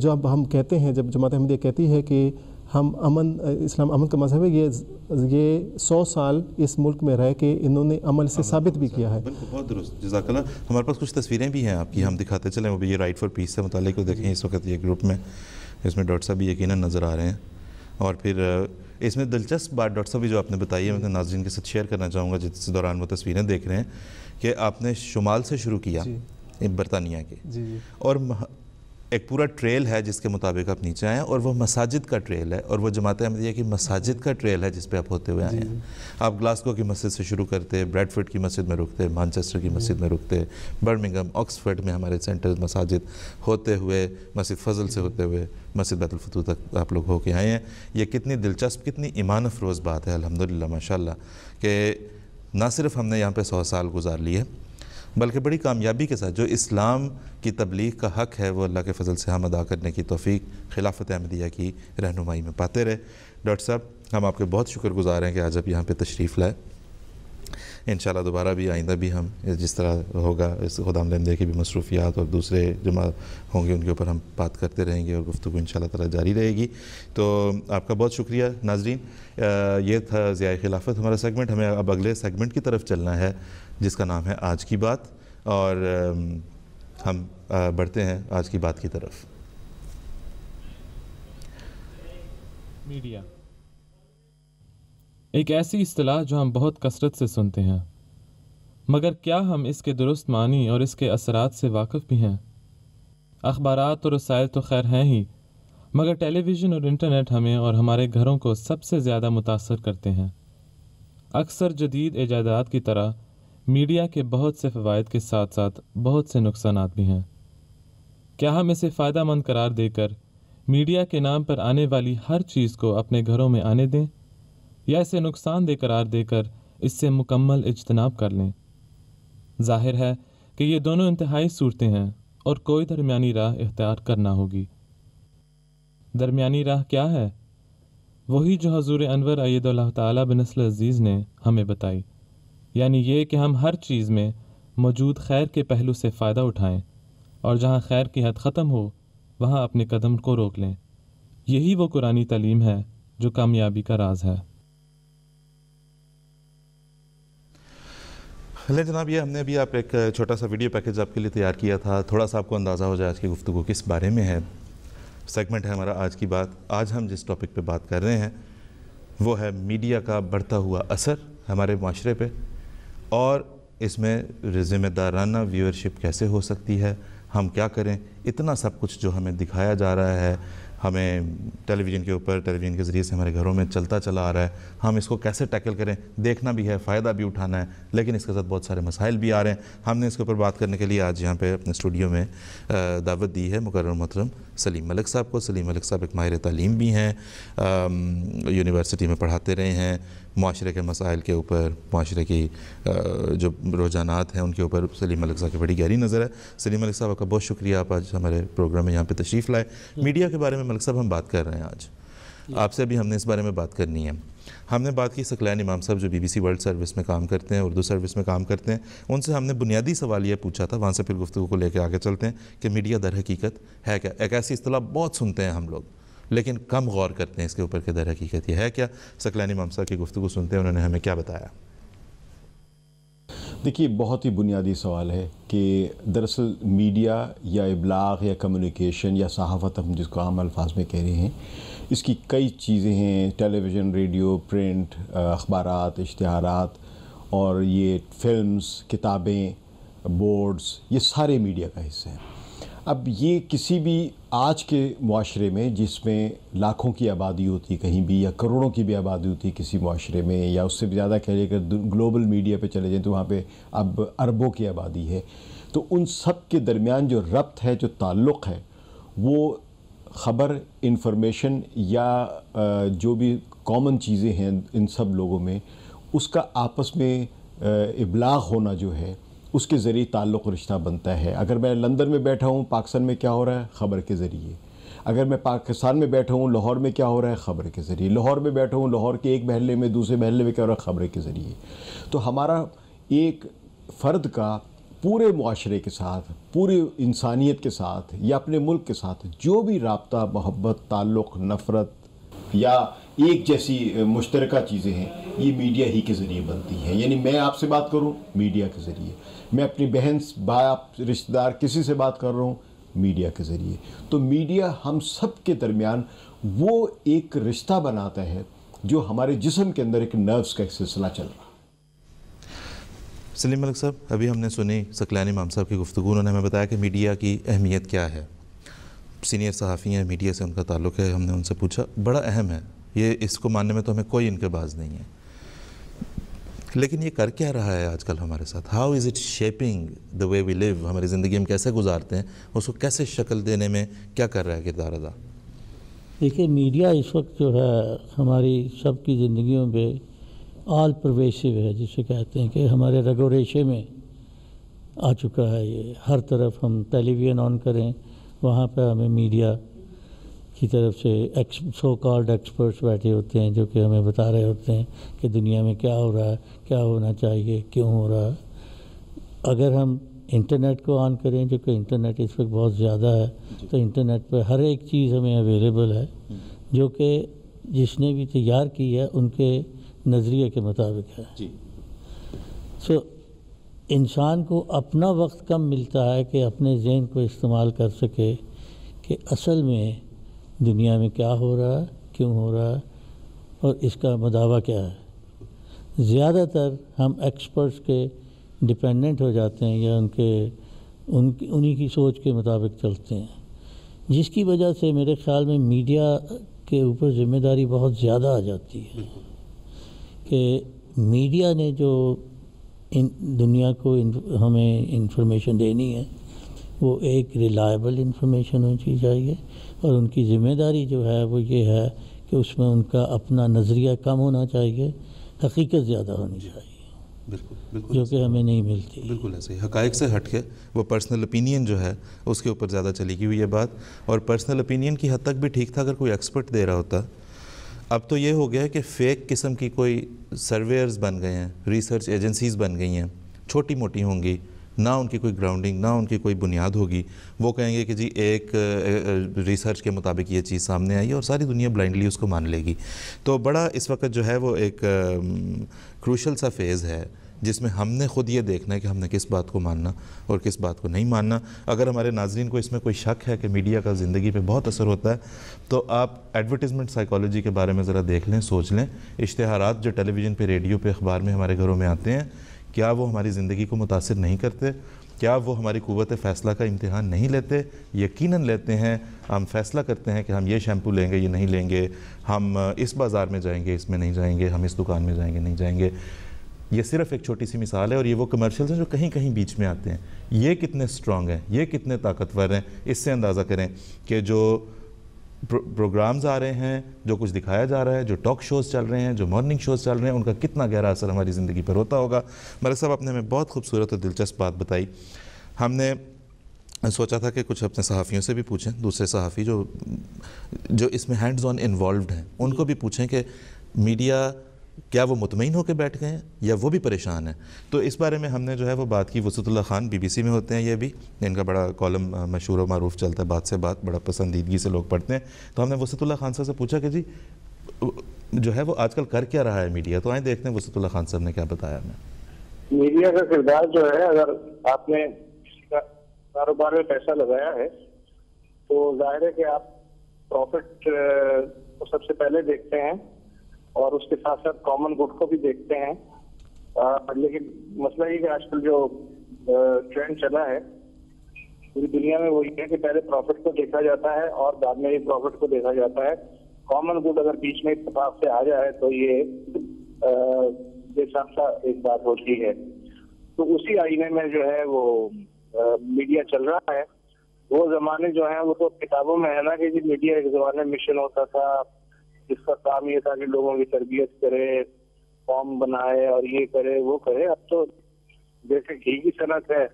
جب ہم کہتے ہیں، جب جماعت احمدیہ کہتی ہے کہ ہم اسلام امن کا مذہب ہے، یہ 100 سال اس ملک میں رہ کے انہوں نے عمل سے ثابت بھی کیا ہے. بالکل، بہت درست، جزاک اللہ. ہمارے پاس کچھ تصویریں بھی ہیں آپ کی، ہم دکھاتے چلیں. وہ بھی یہ رائٹ فار پیس سے متعلق کو دیکھیں اس وقت یہ گروپ میں، اس میں ڈاکٹر صاحب بھی یقیناً نظر آ رہے ہیں. اور پھر اس میں دلچسپ بات ڈاکٹر صاحب بھی جو آپ نے بتائی ہے، میں ناظرین کے ساتھ شیئر کرنا چاہوں گا جس دوران وہ تصویریں دیکھ رہے ہیں، کہ آپ نے شمال سے شروع کیا برطانیہ کے، اور ایک پورا ٹریل ہے جس کے مطابق آپ نیچے آئے ہیں، اور وہ مساجد کا ٹریل ہے، اور وہ جماعت احمدیہ کی مساجد کا ٹریل ہے جس پہ آپ ہوتے ہوئے آئے ہیں. آپ گلاسگو کی مسجد سے شروع کرتے، بریڈ فورڈ کی مسجد میں رکتے، مانچسٹر کی مسجد میں رکتے، برمنگھم، آکسفورڈ میں ہمارے سینٹر مساجد ہوتے ہوئے، مسجد فضل سے ہوتے ہوئے مسجد بیت الفتوح تک آپ لوگ ہو کے آئے ہیں. یہ کتنی دلچسپ، کتنی ایمان افروز بات ہے الحمدللہ ماشاءاللہ، کہ نہ صرف ہم نے یہاں پہ 100 سال گزار لیے، بلکہ بڑی کامیابی کے ساتھ جو اسلام کی تبلیغ کا حق ہے وہ اللہ کے فضل سے ہم ادا کرنے کی توفیق خلافت احمدیہ کی رہنمائی میں پاتے رہے. ڈاکٹر صاحب ہم آپ کے بہت شکر گزار ہیں کہ آج آپ یہاں پہ تشریف لائے. انشاءاللہ دوبارہ بھی آئندہ بھی ہم جس طرح ہوگا اس خدام الاحمدیہ کی بھی مصروفیات اور دوسرے جماعت ہوں گے ان کے اوپر ہم بات کرتے رہیں گے، اور گفتگو انشاءاللہ تعالی جاری رہے گی. تو آپ کا بہت شکریہ ناظرین. یہ تھا ضیاء خلافت ہمارا سیگمنٹ. ہمیں اب اگلے سیگمنٹ کی طرف چلنا ہے جس کا نام ہے آج کی بات، اور ہم بڑھتے ہیں آج کی بات کی طرف. میڈیا ایک ایسی اصطلاح جو ہم بہت کثرت سے سنتے ہیں، مگر کیا ہم اس کے درست معنی اور اس کے اثرات سے واقف بھی ہیں؟ اخبارات اور رسائل تو خیر ہیں ہی، مگر ٹیلی ویژن اور انٹرنیٹ ہمیں اور ہمارے گھروں کو سب سے زیادہ متاثر کرتے ہیں. اکثر جدید ایجادات کی طرح میڈیا کے بہت سے فوائد کے ساتھ ساتھ بہت سے نقصانات بھی ہیں. کیا ہم اسے فائدہ مند قرار دے کر میڈیا کے نام پر آنے والی ہر چیز کو اپنے گھروں میں آنے دیں، یا اسے نقصان دہ قرار دے کر اس سے مکمل اجتناب کر لیں؟ ظاہر ہے کہ یہ دونوں انتہائی صورتیں ہیں اور کوئی درمیانی راہ اختیار کرنا ہوگی. درمیانی راہ کیا ہے؟ وہی جو حضور انور ایدہ اللہ تعالیٰ بنصل عزیز نے ہمیں بتائی، یعنی یہ کہ ہم ہر چیز میں موجود خیر کے پہلو سے فائدہ اٹھائیں، اور جہاں خیر کی حد ختم ہو وہاں اپنے قدم کو روک لیں. یہی وہ قرآنی تعلیم ہے جو کامیابی کا راز ہے. لے جناب، یہ ہم نے ابھی آپ ایک چھوٹا سا ویڈیو پیکیج آپ کے لیے تیار کیا تھا، تھوڑا سا آپ کو اندازہ ہو جائے آج کی گفتگو کس بارے میں ہے. سیگمنٹ ہے ہمارا آج کی بات. آج ہم جس ٹاپک پہ بات کر رہے ہیں وہ ہے میڈیا کا بڑھتا ہوا اثر ہمارے معاشرے پہ، اور اس میں ذمہ دارانہ ویورشپ کیسے ہو سکتی ہے، ہم کیا کریں. اتنا سب کچھ جو ہمیں دکھایا جا رہا ہے ہمیں ٹیلی ویژن کے اوپر ٹیلی ویژن کے ذریعے سے ہمارے گھروں میں چلتا چلا آ رہا ہے. ہم اس کو کیسے ٹیکل کریں, دیکھنا بھی ہے, فائدہ بھی اٹھانا ہے, لیکن اس کے ساتھ بہت سارے مسائل بھی آ رہے ہیں. ہم نے اس کے اوپر بات کرنے کے لیے آج یہاں پہ اپنے اسٹوڈیو میں دعوت دی ہے مقرر محترم سلیم ملک صاحب کو. سلیم ملک صاحب ایک ماہر تعلیم بھی ہیں, یونیورسٹی میں پڑھاتے رہے ہیں, معاشرے کے مسائل کے اوپر, معاشرے کی جو رجحانات ہیں ان کے اوپر سلیم ملک صاحب کی بڑی گہری نظر ہے. سلیم ملک صاحب کا بہت شکریہ, آپ آج ہمارے پروگرام میں یہاں پہ تشریف لائے. میڈیا کے بارے میں ملک صاحب ہم بات کر رہے ہیں آج, آپ سے بھی ہم نے اس بارے میں بات کرنی ہے. ہم نے بات کی ثقلین امام صاحب جو BBC ورلڈ سروس میں کام کرتے ہیں, اردو سروس میں کام کرتے ہیں, ان سے ہم نے بنیادی سوال یہ پوچھا تھا, وہاں سے پھر گفتگو کو لے کے آگے چلتے ہیں کہ میڈیا در حقیقت ہے کیا. ایک ایسی اصطلاح بہت سنتے ہیں ہم لوگ, لیکن کم غور کرتے ہیں اس کے اوپر کہ در حقیقت یہ ہے کیا. ثقلین امام صاحب کی گفتگو سنتے ہیں, انہوں نے ہمیں کیا بتایا. دیکھیے, بہت ہی بنیادی سوال ہے کہ دراصل میڈیا یا ابلاغ یا کمیونیکیشن یا صحافت, ہم جس کو عام الفاظ میں کہہ رہے ہیں, اس کی کئی چیزیں ہیں. ٹیلی ویژن, ریڈیو, پرنٹ, اخبارات, اشتہارات, اور یہ فلمز, کتابیں, بورڈز, یہ سارے میڈیا کا حصہ ہیں. اب یہ کسی بھی آج کے معاشرے میں جس میں لاکھوں کی آبادی ہوتی ہے کہیں بھی, یا کروڑوں کی بھی آبادی ہوتی ہے کسی معاشرے میں, یا اس سے بھی زیادہ کہہ لیں کہ گلوبل میڈیا پہ چلے جائیں تو وہاں پہ اب اربوں کی آبادی ہے. تو ان سب کے درمیان جو ربط ہے, جو تعلق ہے, وہ خبر, انفارمیشن یا جو بھی کامن چیزیں ہیں ان سب لوگوں میں, اس کا آپس میں ابلاغ ہونا جو ہے, اس کے ذریعے تعلق و رشتہ بنتا ہے. اگر میں لندن میں بیٹھا ہوں, پاکستان میں کیا ہو رہا ہے, خبر کے ذریعے. اگر میں پاکستان میں بیٹھا ہوں, لاہور میں کیا ہو رہا ہے, خبر کے ذریعے. لاہور میں بیٹھا ہوں, لاہور کے ایک محلے میں دوسرے محلے میں کیا ہو رہا ہے, خبر کے ذریعے. تو ہمارا ایک فرد کا پورے معاشرے کے ساتھ, پوری انسانیت کے ساتھ, یا اپنے ملک کے ساتھ جو بھی رابطہ, محبت, تعلق, نفرت یا ایک جیسی مشترکہ چیزیں ہیں, یہ میڈیا ہی کے ذریعے بنتی ہیں. یعنی میں آپ سے بات کروں, میڈیا کے ذریعے. میں اپنی بہن, باپ, رشتہ دار کسی سے بات کر رہا ہوں, میڈیا کے ذریعے. تو میڈیا ہم سب کے درمیان وہ ایک رشتہ بناتا ہے جو ہمارے جسم کے اندر ایک نروس کا ایک سلسلہ چل رہا ہے. سلیم ملک صاحب, ابھی ہم نے سنی ثقلین امام صاحب کی گفتگو, انہوں نے ہمیں بتایا کہ میڈیا کی اہمیت کیا ہے. سینئر صحافی ہیں, میڈیا سے ان کا تعلق ہے, ہم نے ان سے پوچھا, بڑا اہم ہے یہ, اس کو ماننے میں تو ہمیں کوئی انکباز نہیں ہے. لیکن یہ کر کیا رہا ہے آج کل ہمارے ساتھ؟ How is it shaping the way we live? ہماری زندگی ہم کیسے گزارتے ہیں, اس کو کیسے شکل دینے میں کیا کر رہا ہے کردار ادا؟ دیکھیے, میڈیا اس وقت جو ہے ہماری سب کی زندگیوں پہ آل پرویسو ہے, جسے کہتے ہیں کہ ہمارے رگ و ریشے میں آ چکا ہے. یہ ہر طرف ہم ٹیلی ویژن آن کریں, وہاں پہ ہمیں میڈیا کی طرف سے سو کالڈ ایکسپرٹس بیٹھے ہوتے ہیں جو کہ ہمیں بتا رہے ہوتے ہیں کہ دنیا میں کیا ہو رہا ہے, کیا ہونا چاہیے, کیوں ہو رہا ہے. اگر ہم انٹرنیٹ کو آن کریں, جو کہ انٹرنیٹ اس وقت بہت زیادہ ہے, تو انٹرنیٹ پہ ہر ایک چیز ہمیں اویلیبل ہے جو کہ جس نے بھی تیار کی ہے ان کے نظریے کے مطابق ہے. سو انسان کو اپنا وقت کم ملتا ہے کہ اپنے ذہن کو استعمال کر سکے کہ اصل میں دنیا میں کیا ہو رہا ہے, کیوں ہو رہا ہے, اور اس کا مداوع کیا ہے. زیادہ تر ہم ایکسپرٹس کے ڈپینڈنٹ ہو جاتے ہیں یا انہی کی سوچ کے مطابق چلتے ہیں, جس کی وجہ سے میرے خیال میں میڈیا کے اوپر ذمہ داری بہت زیادہ آ جاتی ہے کہ میڈیا نے جو دنیا کو ہمیں انفارمیشن دینی ہے وہ ایک ریلائبل انفارمیشن ہونی چاہیے, اور ان کی ذمہ داری جو ہے وہ یہ ہے کہ اس میں ان کا اپنا نظریہ کم ہونا چاہیے, حقیقت زیادہ ہونی چاہیے. بالکل جو کہ ہمیں نہیں ملتی. بالکل ایسے ہی حقائق سے ہٹ کے وہ پرسنل اپینین جو ہے اس کے اوپر زیادہ چلی گئی ہوئی ہے بات. اور پرسنل اپینین کی حد تک بھی ٹھیک تھا اگر کوئی ایکسپرٹ دے رہا ہوتا. اب تو یہ ہو گیا ہے کہ فیک قسم کی کوئی سرویئرز بن گئے ہیں, ریسرچ ایجنسیز بن گئی ہیں, چھوٹی موٹی ہوں گی, نہ ان کی کوئی گراؤنڈنگ, نہ ان کی کوئی بنیاد ہوگی. وہ کہیں گے کہ جی ایک ریسرچ کے مطابق یہ چیز سامنے آئی ہے اور ساری دنیا بلائنڈلی اس کو مان لے گی. تو بڑا اس وقت جو ہے وہ ایک کروشل سا فیز ہے جس میں ہم نے خود یہ دیکھنا ہے کہ ہم نے کس بات کو ماننا اور کس بات کو نہیں ماننا. اگر ہمارے ناظرین کو اس میں کوئی شک ہے کہ میڈیا کا زندگی پہ بہت اثر ہوتا ہے تو آپ ایڈورٹیزمنٹ سائیکالوجی کے بارے میں ذرا دیکھ لیں, سوچ لیں. اشتہارات جو ٹیلی ویژن پہ, ریڈیو پہ, اخبار میں ہمارے گھروں میں آتے ہیں, کیا وہ ہماری زندگی کو متاثر نہیں کرتے؟ کیا وہ ہماری قوت فیصلہ کا امتحان نہیں لیتے؟ یقیناً لیتے ہیں. ہم فیصلہ کرتے ہیں کہ ہم یہ شیمپو لیں گے، یہ نہیں لیں گے، ہم اس بازار میں جائیں گے، اس میں نہیں جائیں گے، ہم اس دکان میں جائیں گے، نہیں جائیں گے. یہ صرف ایک چھوٹی سی مثال ہے، اور یہ وہ کمرشلز ہیں جو کہیں کہیں بیچ میں آتے ہیں. یہ کتنے سٹرونگ ہیں، یہ کتنے طاقتور ہیں، اس سے اندازہ کریں کہ جو پروگرامز آ رہے ہیں، جو کچھ دکھایا جا رہا ہے، جو ٹاک شوز چل رہے ہیں، جو مارننگ شوز چل رہے ہیں، ان کا کتنا گہرا اثر ہماری زندگی پر ہوتا ہوگا. ملک صاحب، آپ نے ہمیں بہت خوبصورت اور دلچسپ بات بتائی. ہم نے سوچا تھا کہ کچھ اپنے صحافیوں سے بھی پوچھیں، دوسرے صحافی جو اس میں ہینڈز آن انوالوڈ ہیں، ان کو بھی پوچھیں کہ میڈیا کیا وہ مطمئن ہو کے بیٹھ گئے ہیں یا وہ بھی پریشان ہیں. تو اس بارے میں ہم نے جو ہے وہ بات کی. وسعت اللہ خان BBC میں ہوتے ہیں، یہ بھی ان کا بڑا کالم مشہور و معروف چلتا ہے، بات سے بات، بڑا پسندیدگی سے لوگ پڑھتے ہیں. تو ہم نے وسعت اللہ خان صاحب سے پوچھا کہ جی جو ہے وہ آج کل کر کیا رہا ہے میڈیا. تو آئیں دیکھتے ہیں وسعت اللہ خان صاحب نے کیا بتایا ہمیں. میڈیا کا کردار جو ہے، اگر آپ نے کاروبار میں پیسہ لگایا ہے تو ظاہر ہے کہ آپ پروفٹ کو سب سے پہلے دیکھتے ہیں، اور اس کے ساتھ ساتھ کامن گڈ کو بھی دیکھتے ہیں. لیکن مسئلہ یہ کہ آج کل جو ٹرینڈ چلا ہے پوری دنیا میں وہ یہ ہے کہ پہلے پروفٹ کو دیکھا جاتا ہے اور بعد میں یہ پروفٹ کو دیکھا جاتا ہے. کامن گڈ اگر بیچ میں اتفاق سے آ جائے تو یہ بے ساختہ ایک بات ہوتی ہے. تو اسی آئینے میں جو ہے وہ میڈیا چل رہا ہے. وہ زمانے جو ہیں وہ تو کتابوں میں ہے نا کہ جی میڈیا ایک زمانے میں مشن ہوتا تھا، جس کا کام یہ تھا کہ لوگوں کی تربیت کرے، فارم بنائے اور یہ کرے وہ کرے. اب تو جیسے گھی کی صنعت ہے،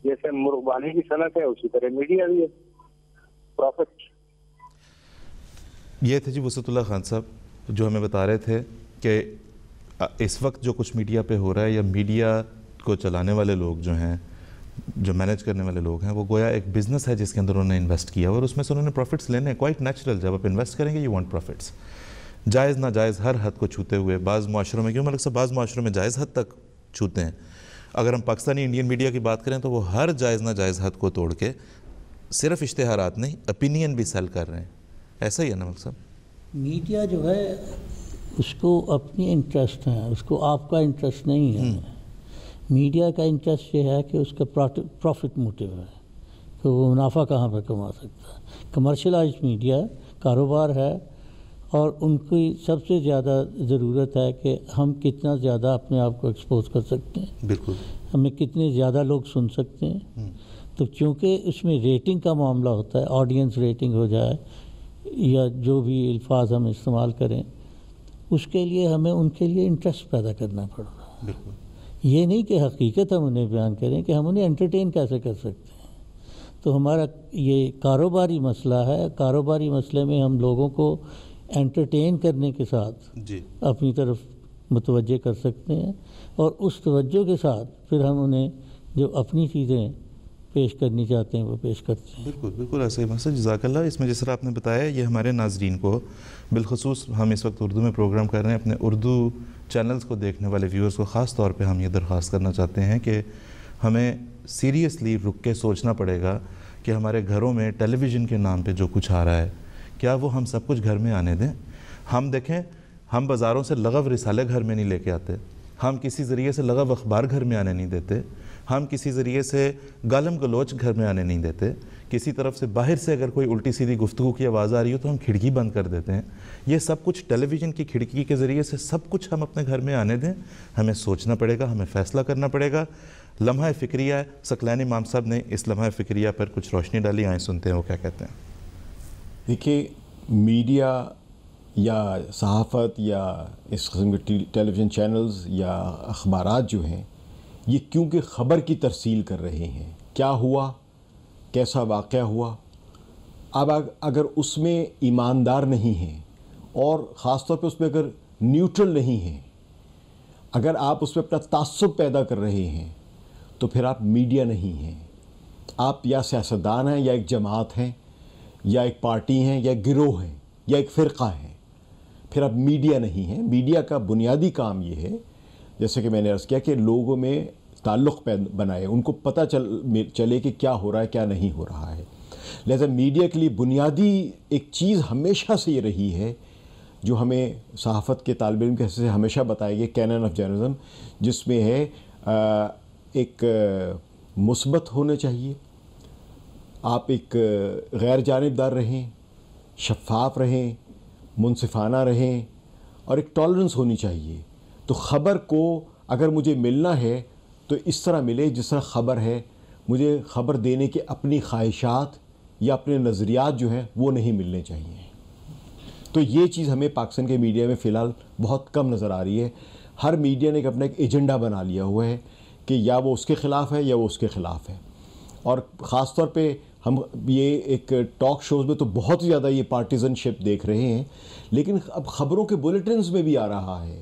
جیسے مرغبانی کی صنعت ہے، اسی طرح میڈیا بھی ہے. پروفٹ. یہ تھے جی وسعت اللہ خان صاحب جو ہمیں بتا رہے تھے کہ اس وقت جو کچھ میڈیا پہ ہو رہا ہے، یا میڈیا کو چلانے والے لوگ جو ہیں، جو مینیج کرنے والے لوگ ہیں، وہ گویا ایک بزنس ہے جس کے اندر انہوں نے انویسٹ کیا، اور اس میں سے انہوں نے پروفٹس لینے ہیں. کوائٹ نیچرل، جب آپ انویسٹ کریں گے یو وانٹ پروفٹس. جائز ناجائز ہر حد کو چھوتے ہوئے. بعض معاشروں میں کیوں ملک صاحب، بعض معاشروں میں جائز حد تک چھوتے ہیں. اگر ہم پاکستانی انڈین میڈیا کی بات کریں تو وہ ہر جائز ناجائز حد کو توڑ کے صرف اشتہارات نہیں، اپینین بھی سیل کر رہے ہیں. ایسا ہی ہے نا ملک صاحب؟ میڈیا جو ہے اس کو اپنی انٹرسٹ ہیں، اس کو آپ کا انٹرسٹ نہیں ہے. میڈیا کا انٹرسٹ یہ ہے کہ اس کا پروفٹ موٹیو ہے کہ وہ منافع کہاں پہ کما سکتا ہے. کمرشلائزڈ میڈیا کاروبار ہے، اور ان کی سب سے زیادہ ضرورت ہے کہ ہم کتنا زیادہ اپنے آپ کو ایکسپوز کر سکتے ہیں. بالکل. ہمیں کتنے زیادہ لوگ سن سکتے ہیں. تو چونکہ اس میں ریٹنگ کا معاملہ ہوتا ہے، آڈینس ریٹنگ ہو جائے یا جو بھی الفاظ ہم استعمال کریں، اس کے لیے ہمیں ان کے لیے انٹرسٹ پیدا کرنا پڑ رہا ہے. بالکل. یہ نہیں کہ حقیقت ہم انہیں بیان کریں کہ ہم انہیں انٹرٹین کیسے کر سکتے ہیں. تو ہمارا یہ کاروباری مسئلہ ہے. کاروباری مسئلے میں ہم لوگوں کو انٹرٹین کرنے کے ساتھ جی اپنی طرف متوجہ کر سکتے ہیں، اور اس توجہ کے ساتھ پھر ہم انہیں جو اپنی چیزیں پیش کرنی چاہتے ہیں وہ پیش کرتے ہیں. بالکل بالکل ایسا ہی مسئلہ. جزاک اللہ. اس میں جس طرح آپ نے بتایا، یہ ہمارے ناظرین کو بالخصوص، ہم اس وقت اردو میں پروگرام کر رہے ہیں، اپنے اردو چینلز کو دیکھنے والے ویورز کو خاص طور پہ ہم یہ درخواست کرنا چاہتے ہیں کہ ہمیں سیریسلی رک کے سوچنا پڑے گا کہ ہمارے گھروں میں ٹیلی ویژن کے نام پہ جو کچھ آ رہا ہے، کیا وہ ہم سب کچھ گھر میں آنے دیں؟ ہم دیکھیں، ہم بازاروں سے لغو رسالے گھر میں نہیں لے کے آتے، ہم کسی ذریعے سے لغو اخبار گھر میں آنے نہیں دیتے، ہم کسی ذریعے سے گالم گلوچ گھر میں آنے نہیں دیتے. کسی طرف سے باہر سے اگر کوئی الٹی سیدھی گفتگو کی آواز آ رہی ہو تو ہم کھڑکی بند کر دیتے ہیں. یہ سب کچھ ٹیلی ویژن کی کھڑکی کے ذریعے سے سب کچھ ہم اپنے گھر میں آنے دیں؟ ہمیں سوچنا پڑے گا، ہمیں فیصلہ کرنا پڑے گا. لمحہ فکریہ، ثقلین امام صاحب نے اس لمحہ فکریہ پر کچھ روشنی ڈالی. آئیں سنتے ہیں وہ کیا کہتے ہیں. دیکھیے، میڈیا یا صحافت یا اس قسم کے ٹیلی ویژن چینلز یا اخبارات جو ہیں، یہ کیونکہ خبر کی ترسیل کر رہے ہیں، کیا ہوا، کیسا واقعہ ہوا. اب اگر اس میں ایماندار نہیں ہیں، اور خاص طور پہ اس میں اگر نیوٹرل نہیں ہیں، اگر آپ اس میں اپنا تعصب پیدا کر رہے ہیں، تو پھر آپ میڈیا نہیں ہیں. آپ یا سیاستدان ہیں، یا ایک جماعت ہیں، یا ایک پارٹی ہیں، یا ایک گروہ ہیں، یا ایک فرقہ ہیں. پھر آپ میڈیا نہیں ہیں. میڈیا کا بنیادی کام یہ ہے، جیسے کہ میں نے عرض کیا، کہ لوگوں میں تعلق بنائے، ان کو پتہ چلے کہ کیا ہو رہا ہے، کیا نہیں ہو رہا ہے. لہذا میڈیا کے لیے بنیادی ایک چیز ہمیشہ سے یہ رہی ہے، جو ہمیں صحافت کے طالب علم کے حصے سے ہمیشہ بتایا گیا، کینن آف جرنلزم، جس میں ہے ایک مثبت ہونے چاہیے، آپ ایک غیر جانبدار رہیں، شفاف رہیں، منصفانہ رہیں، اور ایک ٹالرنس ہونی چاہیے. تو خبر کو اگر مجھے ملنا ہے تو اس طرح ملے جس طرح خبر ہے. مجھے خبر دینے کے اپنی خواہشات یا اپنے نظریات جو ہیں وہ نہیں ملنے چاہیے. تو یہ چیز ہمیں پاکستان کے میڈیا میں فی الحال بہت کم نظر آ رہی ہے. ہر میڈیا نے اپنا ایک ایجنڈا بنا لیا ہوا ہے کہ یا وہ اس کے خلاف ہے یا وہ اس کے خلاف ہے. اور خاص طور پہ ہم یہ ایک ٹاک شوز میں تو بہت زیادہ یہ پارٹیزن شپ دیکھ رہے ہیں، لیکن اب خبروں کے بلیٹنز میں بھی آ رہا ہے.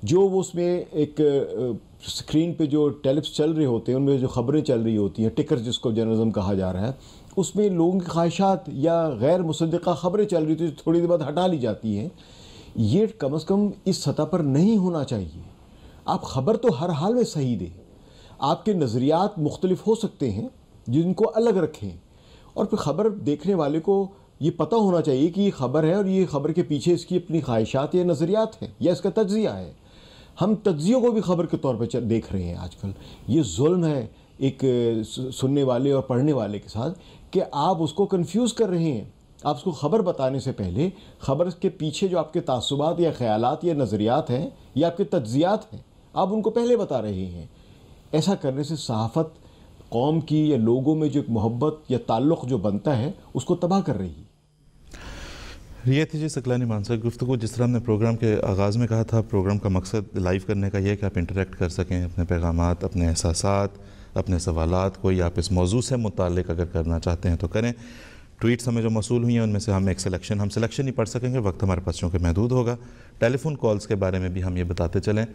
جو وہ اس میں ایک اسکرین پہ جو ٹیلپس چل رہے ہوتے ہیں، ان میں جو خبریں چل رہی ہوتی ہیں، ٹکر جس کو جرنلزم کہا جا رہا ہے، اس میں لوگوں کی خواہشات یا غیر مصدقہ خبریں چل رہی تھی، تھوڑی دیر بعد ہٹا لی جاتی ہیں. یہ کم از کم اس سطح پر نہیں ہونا چاہیے. آپ خبر تو ہر حال میں صحیح دیں. آپ کے نظریات مختلف ہو سکتے ہیں، جن کو الگ رکھیں، اور پھر خبر دیکھنے والے کو یہ پتہ ہونا چاہیے کہ یہ خبر ہے اور یہ خبر کے پیچھے اس کی اپنی خواہشات یا نظریات ہیں یا اس کا تجزیہ ہے. ہم تجزیوں کو بھی خبر کے طور پہ دیکھ رہے ہیں آج کل. یہ ظلم ہے ایک سننے والے اور پڑھنے والے کے ساتھ کہ آپ اس کو کنفیوز کر رہے ہیں. آپ اس کو خبر بتانے سے پہلے خبر کے پیچھے جو آپ کے تعصبات یا خیالات یا نظریات ہیں یا آپ کے تجزیات ہیں، آپ ان کو پہلے بتا رہے ہیں. ایسا کرنے سے صحافت قوم کی یا لوگوں میں جو ایک محبت یا تعلق جو بنتا ہے اس کو تباہ کر رہی ہے. یہ تھی جی ثقلانی مان صاحب گفتگو. جس طرح ہم نے پروگرام کے آغاز میں کہا تھا، پروگرام کا مقصد لائیو کرنے کا یہ ہے کہ آپ انٹریکٹ کر سکیں، اپنے پیغامات، اپنے احساسات، اپنے سوالات کوئی آپ اس موضوع سے متعلق اگر کرنا چاہتے ہیں تو کریں. ٹویٹس ہمیں جو موصول ہوئی ہیں ان میں سے ہم ایک سلیکشن نہیں پڑھ سکیں گے، وقت ہمارے پاس چونکہ محدود ہوگا. ٹیلی فون کالز کے بارے میں بھی ہم یہ بتاتے چلیں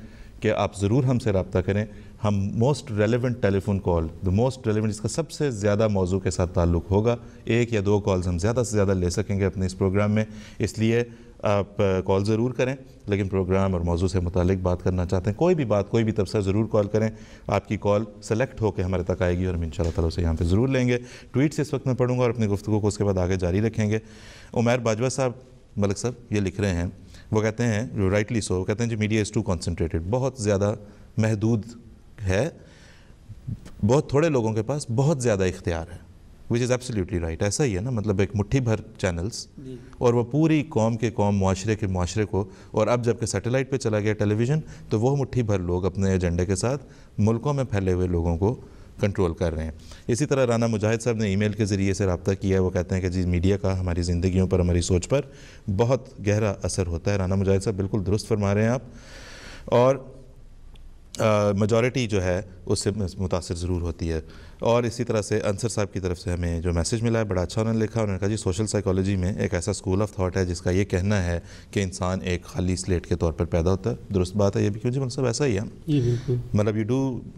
کہ آپ ضرور ہم سے رابطہ کریں. ہم موسٹ ریلیونٹ ٹیلی فون کال، موسٹ ریلیونٹ جس کا سب سے زیادہ موضوع کے ساتھ تعلق ہوگا، 1 یا 2 کالز ہم زیادہ سے زیادہ لے سکیں گے اپنے اس پروگرام میں. اس لیے آپ کال ضرور کریں، لیکن پروگرام اور موضوع سے متعلق بات کرنا چاہتے ہیں، کوئی بھی بات، کوئی بھی تبصرہ ضرور کال کریں. آپ کی کال سلیکٹ ہو کے ہمارے تک آئے گی اور ہم انشاءاللہ تعالیٰ اسے یہاں پہ ضرور لیں گے. ٹویٹ سے اس وقت میں پڑھوں گا اور اپنی گفتگو کو اس کے بعد آگے جاری رکھیں گے. عمیر باجوہ صاحب، ملک صاحب یہ لکھ رہے ہیں، وہ کہتے ہیں رائٹلی سو، وہ کہتے ہیں جی میڈیا از ٹو کنسنٹریٹڈ، بہت زیادہ محدود ہے، بہت تھوڑے لوگوں کے پاس بہت زیادہ اختیار ہے. وچ از ایبسلیوٹلی رائٹ. ایسا ہی ہے نا، مطلب ایک مٹھی بھر چینلز اور وہ پوری قوم معاشرے کو، اور اب جب کہ سیٹلائٹ پہ چلا گیا ٹیلی ویژن تو وہ مٹھی بھر لوگ اپنے ایجنڈے کے ساتھ ملکوں میں پھیلے ہوئے لوگوں کو کنٹرول کر رہے ہیں. اسی طرح رانا مجاہد صاحب نے ای میل کے ذریعے سے رابطہ کیا ہے. وہ کہتے ہیں کہ جی میڈیا کا ہماری زندگیوں پر، ہماری سوچ پر بہت گہرا اثر ہوتا ہے. رانا مجاہد صاحب بالکل درست فرما رہے ہیں آپ، اور میجورٹی جو ہے اس سے متاثر ضرور ہوتی ہے. اور اسی طرح سے انصر صاحب کی طرف سے ہمیں جو میسیج ملا ہے بڑا اچھا انہوں نے لکھا. انہوں نے کہا جی سوشل سائیکالوجی میں ایک ایسا اسکول آف تھاٹ ہے جس کا یہ کہنا ہے کہ انسان ایک خالی سلیٹ کے طور پر پیدا ہوتا ہے. درست بات ہے یہ بھی، کیوں جی مطلب ایسا ہی ہے، مطلب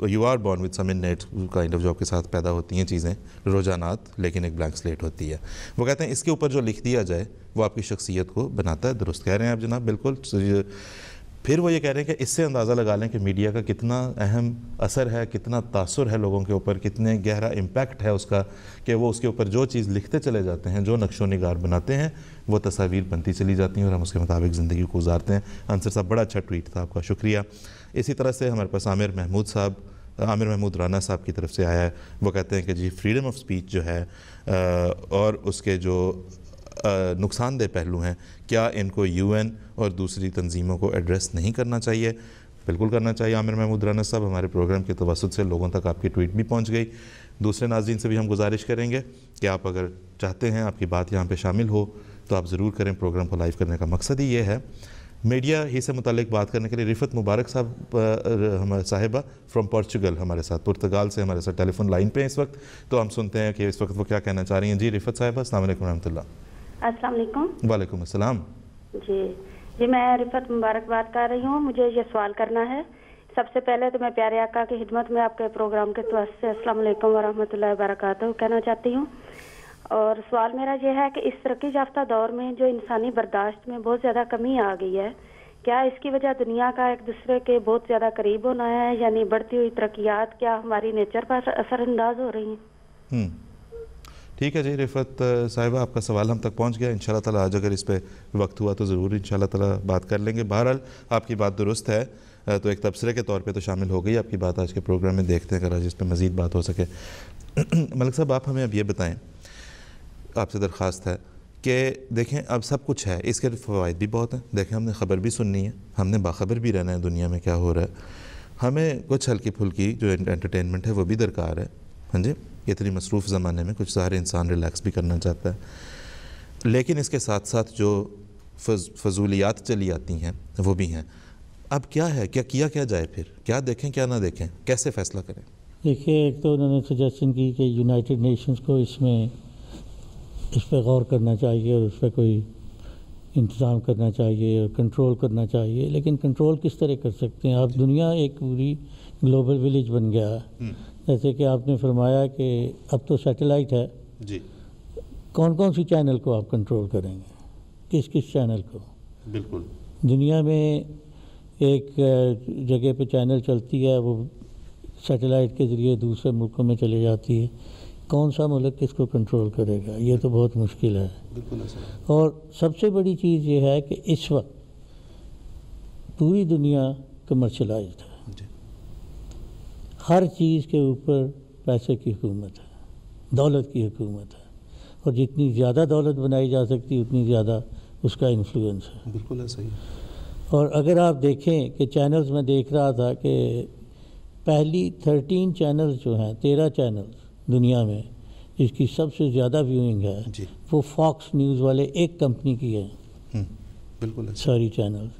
you are born with some innate kind of جو آپ کے ساتھ پیدا ہوتی ہیں چیزیں، رجحانات، لیکن ایک بلینک سلیٹ ہوتی ہے. وہ کہتے ہیں اس کے اوپر جو لکھ دیا جائے وہ آپ کی شخصیت کو بناتا ہے. درست کہہ رہے ہیں آپ جناب، بالکل. پھر وہ یہ کہہ رہے ہیں کہ اس سے اندازہ لگا لیں کہ میڈیا کا کتنا اہم اثر ہے، کتنا تاثر ہے لوگوں کے اوپر، کتنے گہرا امپیکٹ ہے اس کا، کہ وہ اس کے اوپر جو چیز لکھتے چلے جاتے ہیں، جو نقش و نگار بناتے ہیں، وہ تصاویر بنتی چلی جاتی ہیں اور ہم اس کے مطابق زندگی کو گزارتے ہیں. انصر صاحب بڑا اچھا ٹویٹ تھا، آپ کا شکریہ. اسی طرح سے ہمارے پاس عامر محمود رانا صاحب کی طرف سے آیا ہے. وہ کہتے ہیں کہ جی فریڈم آف سپیچ جو ہے اور اس کے جو نقصان دہ پہلو ہیں، کیا ان کو UN اور دوسری تنظیموں کو ایڈریس نہیں کرنا چاہیے؟ بالکل کرنا چاہیے عامر محمود رانا صاحب. ہمارے پروگرام کے توسط سے لوگوں تک آپ کی ٹویٹ بھی پہنچ گئی. دوسرے ناظرین سے بھی ہم گزارش کریں گے کہ آپ اگر چاہتے ہیں آپ کی بات یہاں پہ شامل ہو تو آپ ضرور کریں. پروگرام کو لائیو کرنے کا مقصد ہی یہ ہے. میڈیا ہی سے متعلق بات کرنے کے لیے رفت مبارک صاحبہ فرام پورچوگل ہمارے ساتھ، پرتگال سے ہمارے ساتھ ٹیلی فون لائن پہ اس وقت. تو ہم سنتے ہیں کہ اس وقت وہ کیا کہنا چاہ رہی ہیں. جی رفت صاحبہ، السلام علیکم ورحمۃ اللہ. السلام علیکم. وعلیکم السلام. جی میں رفت مبارک بات کر رہی ہوں. مجھے یہ سوال کرنا ہے. سب سے پہلے تو میں پیارے آقا کی خدمت میں آپ کے پروگرام کے توسط سے السلام علیکم ورحمۃ اللہ وبرکاتہ کہنا چاہتی ہوں. اور سوال میرا یہ ہے کہ اس ترقی یافتہ دور میں جو انسانی برداشت میں بہت زیادہ کمی آ گئی ہے، کیا اس کی وجہ دنیا کا ایک دوسرے کے بہت زیادہ قریب ہونا ہے؟ یعنی بڑھتی ہوئی ترقیات کیا ہماری نیچر پر اثر انداز ہو رہی ہیں؟ ٹھیک ہے جی رفت صاحبہ، آپ کا سوال ہم تک پہنچ گیا. انشاءاللہ تعالیٰ آج اگر اس پہ وقت ہوا تو ضرور انشاءاللہ تعالیٰ بات کر لیں گے. بہرحال آپ کی بات درست ہے. تو ایک تبصرے کے طور پہ تو شامل ہو گئی آپ کی بات آج کے پروگرام میں. دیکھتے ہیں اگر آج اس پہ مزید بات ہو سکے. ملک صاحب آپ ہمیں اب یہ بتائیں, آپ سے درخواست ہے کہ دیکھیں اب سب کچھ ہے, اس کے فوائد بھی بہت ہیں. دیکھیں ہم نے خبر بھی سننی ہے, ہم نے باخبر بھی رہنا ہے دنیا میں کیا ہو رہا ہے, ہمیں کچھ ہلکی پھلکی جو انٹرٹینمنٹ ہے وہ بھی درکار ہے. ہاں جی, اتنی مصروف زمانے میں کچھ ظاہر انسان ریلیکس بھی کرنا چاہتا ہے, لیکن اس کے ساتھ ساتھ جو فضولیات چلی آتی ہیں وہ بھی ہیں. اب کیا ہے, کیا جائے, پھر کیا دیکھیں کیا نہ دیکھیں, کیسے فیصلہ کریں؟ دیکھیے, ایک تو انہوں نے سجیشن کی کہ یونائٹڈ نیشنز کو اس پہ غور کرنا چاہیے اور اس پہ کوئی انتظام کرنا چاہیے اور کنٹرول کرنا چاہیے. لیکن کنٹرول کس طرح کر سکتے ہیں آپ؟ دنیا ایک پوری گلوبل ولیج بن گیا ہے. جیسے کہ آپ نے فرمایا کہ اب تو سیٹلائٹ ہے جی, کون سی چینل کو آپ کنٹرول کریں گے, کس چینل کو؟ بالکل. دنیا میں ایک جگہ پہ چینل چلتی ہے, وہ سیٹلائٹ کے ذریعے دوسرے ملکوں میں چلے جاتی ہے. کون سا ملک کس کو کنٹرول کرے گا؟ یہ تو بہت مشکل ہے. بالکل. اور سب سے بڑی چیز یہ ہے کہ اس وقت پوری دنیا کمرشلائزڈ ہے. ہر چیز کے اوپر پیسے کی حکومت ہے, دولت کی حکومت ہے, اور جتنی زیادہ دولت بنائی جا سکتی اتنی زیادہ اس کا انفلوئنس ہے. بالکل ہے, صحیح. اور اگر آپ دیکھیں کہ چینلز میں دیکھ رہا تھا کہ پہلی 13 چینلز جو ہیں, 13 چینلز دنیا میں جس کی سب سے زیادہ ویونگ ہے جی, وہ فاکس نیوز والے ایک کمپنی کی ہے. بالکل ساری چینلز.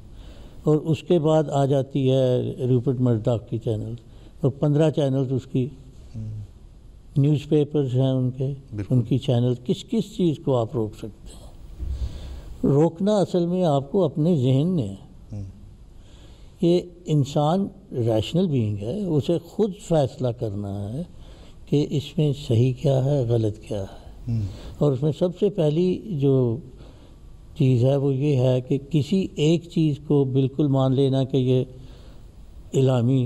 اور اس کے بعد آ جاتی ہے روپرٹ مرڈاک کی چینلز, اور 15 چینلز اس کی نیوز پیپرز ہیں ان کی چینلز. کس چیز کو آپ روک سکتے ہیں؟ روکنا اصل میں آپ کو اپنے ذہن نے ہے. یہ انسان ریشنل بینگ ہے, اسے خود فیصلہ کرنا ہے کہ اس میں صحیح کیا ہے, غلط کیا ہے. اور اس میں سب سے پہلی جو چیز ہے وہ یہ ہے کہ کسی ایک چیز کو بالکل مان لینا کہ یہ اعلامی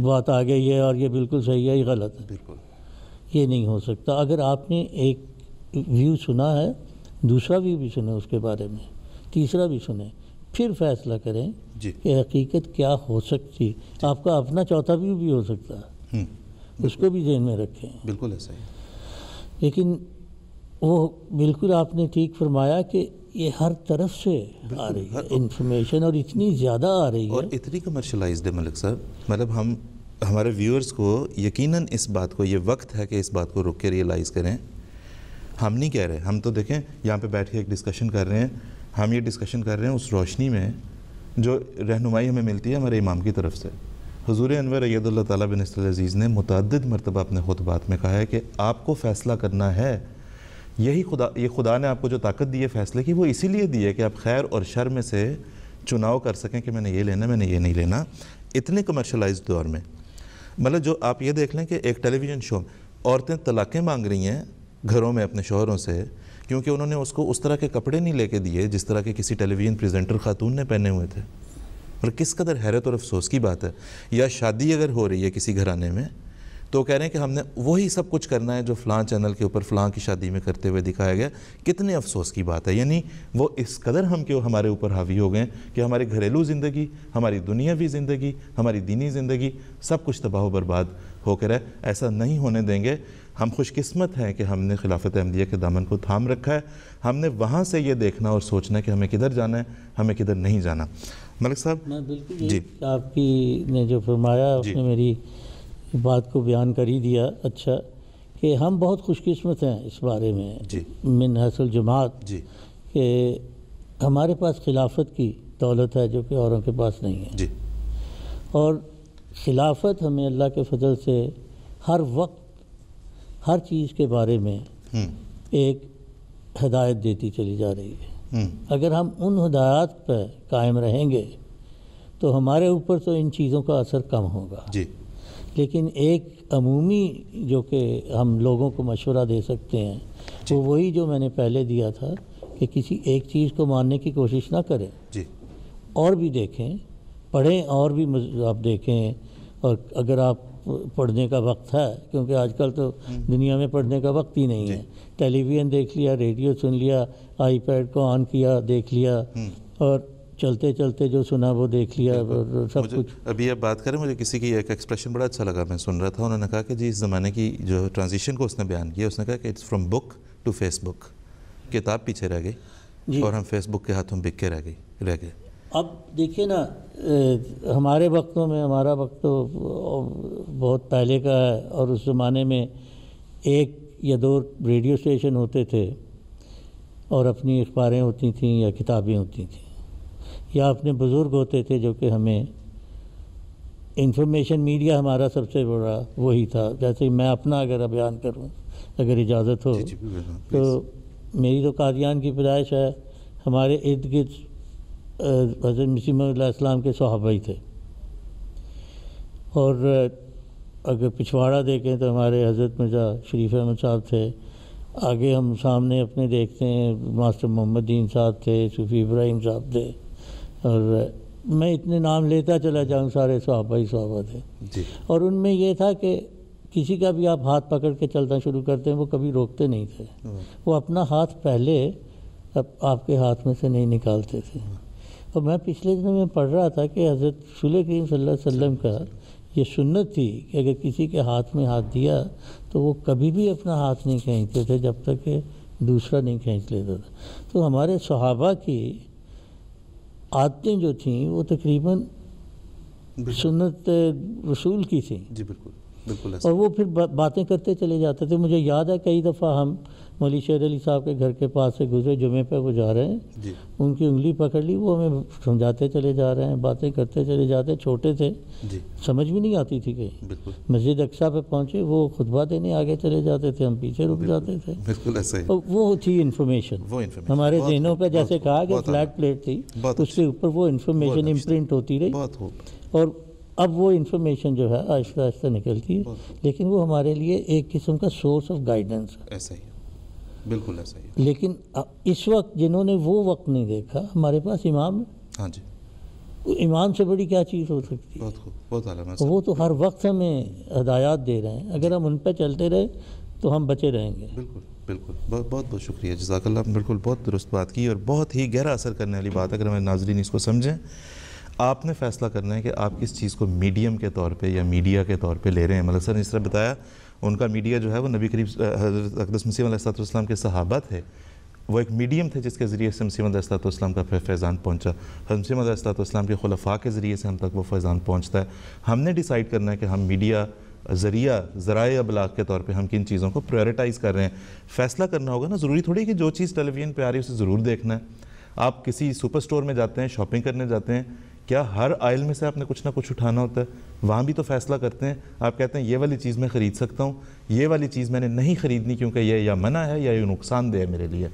بات آ گئی ہے اور یہ بالکل صحیح ہے, یہ غلط ہے. بالکل یہ نہیں ہو سکتا. اگر آپ نے ایک ویو سنا ہے, دوسرا ویو بھی سنیں اس کے بارے میں, تیسرا بھی سنیں, پھر فیصلہ کریں کہ حقیقت کیا ہو سکتی. آپ کا اپنا چوتھا ویو بھی ہو سکتا ہے, اس کو بھی ذہن میں رکھیں. بالکل ایسا ہی. لیکن وہ بالکل آپ نے ٹھیک فرمایا کہ یہ ہر طرف سے آ رہی ہے انفارمیشن, اور اتنی زیادہ آ رہی ہے اور اتنی کمرشلائزڈ ہے ملک صاحب. مطلب ہمارے ویورز کو یقیناً اس بات کو, یہ وقت ہے کہ اس بات کو رک کے ریئلائز کریں. ہم نہیں کہہ رہے, ہم تو دیکھیں یہاں پہ بیٹھ کے ایک ڈسکشن کر رہے ہیں, ہم یہ ڈسکشن کر رہے ہیں اس روشنی میں جو رہنمائی ہمیں ملتی ہے ہمارے امام کی طرف سے. حضور انور اید اللہ تعالیٰ بن نصر العزیز نے متعدد مرتبہ اپنے خطبات میں کہا ہے کہ آپ کو فیصلہ کرنا ہے. یہ خدا نے آپ کو جو طاقت دی ہے فیصلے کی, وہ اسی لیے دی ہے کہ آپ خیر اور شر میں سے چناؤ کر سکیں کہ میں نے یہ لینا, میں نے یہ نہیں لینا. اتنے کمرشلائزڈ دور میں مطلب جو آپ یہ دیکھ لیں کہ ایک ٹیلی ویژن شو عورتیں طلاقیں مانگ رہی ہیں گھروں میں اپنے شوہروں سے, کیونکہ انہوں نے اس کو اس طرح کے کپڑے نہیں لے کے دیے جس طرح کے کسی ٹیلی ویژن پریزنٹر خاتون نے پہنے ہوئے تھے. اور کس قدر حیرت اور افسوس کی بات ہے. یا شادی اگر ہو رہی ہے کسی گھرانے میں تو کہہ رہے ہیں کہ ہم نے وہی سب کچھ کرنا ہے جو فلاں چینل کے اوپر فلاں کی شادی میں کرتے ہوئے دکھایا گیا. کتنے افسوس کی بات ہے. یعنی وہ اس قدر ہمارے اوپر حاوی ہو گئے کہ ہماری گھریلو زندگی, ہماری دنیاوی زندگی, ہماری دینی زندگی سب کچھ تباہ و برباد ہو کر ہے. ایسا نہیں ہونے دیں گے. ہم خوش قسمت ہیں کہ ہم نے خلافت احمدیہ کے دامن کو تھام رکھا ہے. ہم نے وہاں سے یہ دیکھنا اور سوچنا کہ ہمیں کدھر جانا ہے, ہمیں کدھر نہیں جانا. ملک صاحب میں بالکل جی, آپ کی نے جو فرمایا اس نے میری بات کو بیان کر ہی دیا. اچھا کہ ہم بہت خوش قسمت ہیں اس بارے میں من حیث الجماعت کہ ہمارے پاس خلافت کی دولت ہے جو کہ اوروں کے پاس نہیں ہے. اور خلافت ہمیں اللہ کے فضل سے ہر وقت ہر چیز کے بارے میں ایک ہدایت دیتی چلی جا رہی ہے. اگر ہم ان ہدایات پہ قائم رہیں گے تو ہمارے اوپر تو ان چیزوں کا اثر کم ہوگا. لیکن ایک عمومی جو کہ ہم لوگوں کو مشورہ دے سکتے ہیں وہ وہی جو میں نے پہلے دیا تھا کہ کسی ایک چیز کو ماننے کی کوشش نہ کریں, اور بھی دیکھیں, پڑھیں, اور بھی آپ دیکھیں. اور اگر آپ پڑھنے کا وقت ہے, کیونکہ آج کل تو دنیا میں پڑھنے کا وقت ہی نہیں ہے, ٹیلی ویژن دیکھ لیا, ریڈیو سن لیا, آئی پیڈ کو آن کیا, دیکھ لیا, اور چلتے چلتے جو سنا وہ دیکھ لیا اور سب کچھ. ابھی آپ بات کریں، مجھے کسی کی ایک ایکسپریشن بڑا اچھا لگا، میں سن رہا تھا، انہوں نے کہا کہ جی اس زمانے کی جو ٹرانزیشن کو اس نے بیان کیا، اس نے کہا کہ it's from book to Facebook. کتاب پیچھے رہ گئی اور ہم فیس بک کے ہاتھوں بک کے رہ گئے. اب دیکھیے نا، ہمارے وقتوں میں، ہمارا وقت تو بہت پہلے کا ہے، اور اس زمانے میں 1 یا 2 ریڈیو اسٹیشن ہوتے تھے اور اپنی اخباریں ہوتی تھیں یا کتابیں ہوتی تھیں، یا اپنے بزرگ ہوتے تھے جو کہ ہمیں انفارمیشن میڈیا ہمارا سب سے بڑا وہی تھا. جیسے میں اپنا اگر بیان کروں، اگر اجازت ہو، تو میری تو قادیان کی پیدائش ہے. ہمارے ارد گرد حضرت مسیح موعود علیہ السلام کے صحابہ ہی تھے، اور اگر پچھواڑا دیکھیں تو ہمارے حضرت مرزا شریف احمد صاحب تھے. آگے ہم سامنے اپنے دیکھتے ہیں ماسٹر محمد دین صاحب تھے، صوفی ابراہیم صاحب تھے، اور میں اتنے نام لیتا چلا جاؤں، سارے صحابہ ہی صحابہ تھے. اور ان میں یہ تھا کہ کسی کا بھی آپ ہاتھ پکڑ کے چلنا شروع کرتے ہیں، وہ کبھی روکتے نہیں تھے. وہ اپنا ہاتھ پہلے آپ کے ہاتھ میں سے نہیں نکالتے تھے. اور میں پچھلے دنوں میں پڑھ رہا تھا کہ حضرت رسول کریم صلی اللہ علیہ وسلم کا یہ سنت تھی کہ اگر کسی کے ہاتھ میں ہاتھ دیا تو وہ کبھی بھی اپنا ہاتھ نہیں کھینچتے تھے جب تک کہ دوسرا نہیں کھینچ لیتا تھا. تو ہمارے صحابہ کی عادتیں جو تھیں وہ تقریباً سنت رسول کی تھیں. جی بالکل. اور وہ پھر باتیں کرتے چلے جاتے تھے. مجھے یاد ہے کئی دفعہ ہم مولوی شیر علی صاحب کے گھر کے پاس سے گزرے، جمعے پہ وہ جا رہے ہیں، ان کی انگلی پکڑ لی، وہ ہمیں سمجھاتے چلے جا رہے ہیں، باتیں کرتے چلے جاتے. چھوٹے تھے، سمجھ بھی نہیں آتی تھی کہیں. مسجد اقصیٰ پہ پہنچے، وہ خطبہ دینے آگے چلے جاتے تھے، ہم پیچھے رک جاتے تھے. بالکل ایسے ہی. وہ تھی انفارمیشن ہمارے ذہنوں پہ، جیسے کہا کہ فلیٹ پلیٹ تھی، اس کے اوپر وہ انفارمیشن امپرنٹ ہوتی رہی، اور اب وہ انفارمیشن جو ہے آہستہ آہستہ نکلتی ہے. لیکن وہ ہمارے لیے ایک قسم کا سورس آف گائیڈنس ہے. ایسا ہی بالکل ایسا ہی. لیکن اس وقت جنہوں نے وہ وقت نہیں دیکھا، ہمارے پاس امام ہے. ہاں جی. امام سے بڑی کیا چیز ہو سکتی ہے؟ بہت اعلیٰ. وہ تو ہر وقت ہمیں ہدایات دے رہے ہیں. اگر ہم ان پہ چلتے رہے تو ہم بچے رہیں گے. بالکل. بہت شکریہ، جزاک اللہ. بالکل بہت درست بات کی، اور بہت ہی گہرا اثر کرنے والی بات. اگر ہمارے ناظرین اس کو سمجھیں، آپ نے فیصلہ کرنا ہے کہ آپ کس چیز کو میڈیم کے طور پہ یا میڈیا کے طور پہ لے رہے ہیں. ملک صاحب نے اس طرح بتایا، ان کا میڈیا جو ہے وہ نبی کریم حضرت اقدس مسیح علیہ السلام کے صحابہ تھے. وہ ایک میڈیم تھے جس کے ذریعے سے مسیح علیہ السلام کا فیضان پہنچا. حضرت مسیح علیہ السلام کے خلفاء کے ذریعے سے ہم تک وہ فیضان پہنچتا ہے. ہم نے ڈیسائیڈ کرنا ہے کہ ہم میڈیا ذرائع ابلاغ کے طور پہ ہم کن چیزوں کو پرائرٹائز کر رہے ہیں. فیصلہ کرنا ہوگا نا. ضروری تھوڑی کہ جو چیز ٹیلی ویژن پہ آ رہی ہے اسے ضرور دیکھنا ہے. آپ کسی سپر سٹور میں جاتے ہیں، شاپنگ کرنے جاتے ہیں، کیا ہر آئل میں سے آپ نے کچھ نہ کچھ اٹھانا ہوتا ہے؟ وہاں بھی تو فیصلہ کرتے ہیں. آپ کہتے ہیں یہ والی چیز میں خرید سکتا ہوں، یہ والی چیز میں نے نہیں خریدنی کیونکہ یہ یا منع ہے یا یہ نقصان دہ ہے میرے لیے.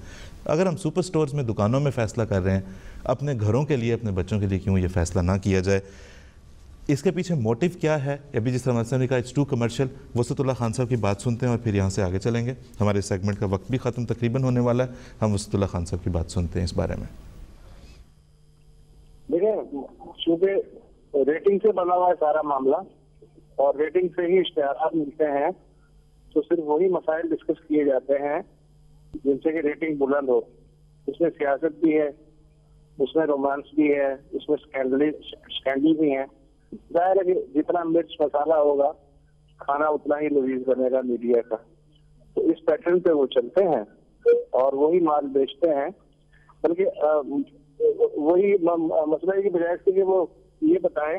اگر ہم سپر سٹورز میں، دکانوں میں فیصلہ کر رہے ہیں، اپنے گھروں کے لیے، اپنے بچوں کے لیے کیوں یہ فیصلہ نہ کیا جائے؟ اس کے پیچھے موٹیو کیا ہے؟ ابھی جس طرح نے کہا اٹس ٹو کمرشل. وسعت اللہ خان صاحب کی بات سنتے ہیں اور پھر یہاں سے آگے چلیں گے. ہمارے سیگمنٹ کا وقت بھی ختم تقریباً ہونے والا ہے. ہم وسعت اللہ خان صاحب کی بات سنتے ہیں اس بارے میں. دیکھیں، چونکہ ریٹنگ سے بنا ہوا ہے سارا معاملہ، اور ریٹنگ سے ہی اشتہارات ملتے ہیں، تو صرف وہی مسائل ڈسکس کیے جاتے ہیں جن سے کہ ریٹنگ بلند ہو. اس میں سیاست بھی ہے، اس میں رومانس بھی ہے، اس میں اسکینڈل بھی ہیں. ظاہر ہے کہ جتنا مرچ مسالہ ہوگا، کھانا اتنا ہی لذیذ بنے گا میڈیا کا. تو اس پیٹرن پہ وہ چلتے ہیں اور وہی مال بیچتے ہیں. بلکہ وہی مسئلہ کی بجائے سے کہ وہ یہ بتائیں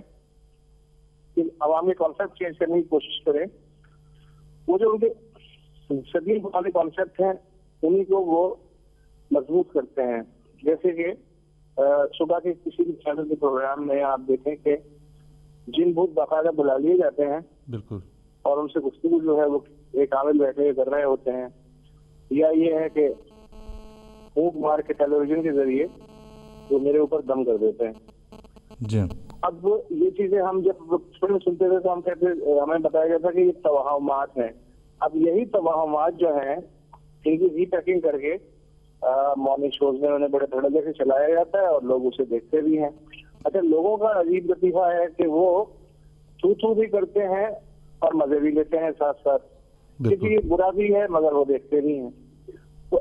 کہ عوامی کانسیپٹ چینج کرنے کی کوشش کریں. وہ جو ان کے صدیوں پرانے کانسیپٹ ہیں انہیں کو وہ مضبوط کرتے ہیں. جیسے کہ صبح کے کسی بھی چینل کے پروگرام میں آپ دیکھیں کہ جن بھوت باقاعدہ بلا لیے جاتے ہیں، بالکل، اور ان سے گفتگو جو ہے وہ ایک عامل بیٹھے کر رہے ہوتے ہیں. یا یہ ہے کہ پھونک مار کے ٹیلی ویژن کے ذریعے وہ میرے اوپر دم کر دیتے ہیں. جی. اب یہ چیزیں ہم جب میں سنتے تھے تو ہم کہتے، ہمیں بتایا گیا تھا کہ یہ توہمات ہیں. اب یہی توہمات جو ہیں ان کی ری پیکنگ کر کے مارننگ شوز میں انہیں بڑے دھڑلے سے چلایا جاتا ہے اور لوگ اسے دیکھتے بھی ہیں. اچھا، لوگوں کا عجیب لطیفہ ہے کہ وہ تھو بھی کرتے ہیں اور مزے بھی لیتے ہیں ساتھ ساتھ، کیونکہ یہ برا بھی ہے مگر وہ دیکھتے بھی ہیں. تو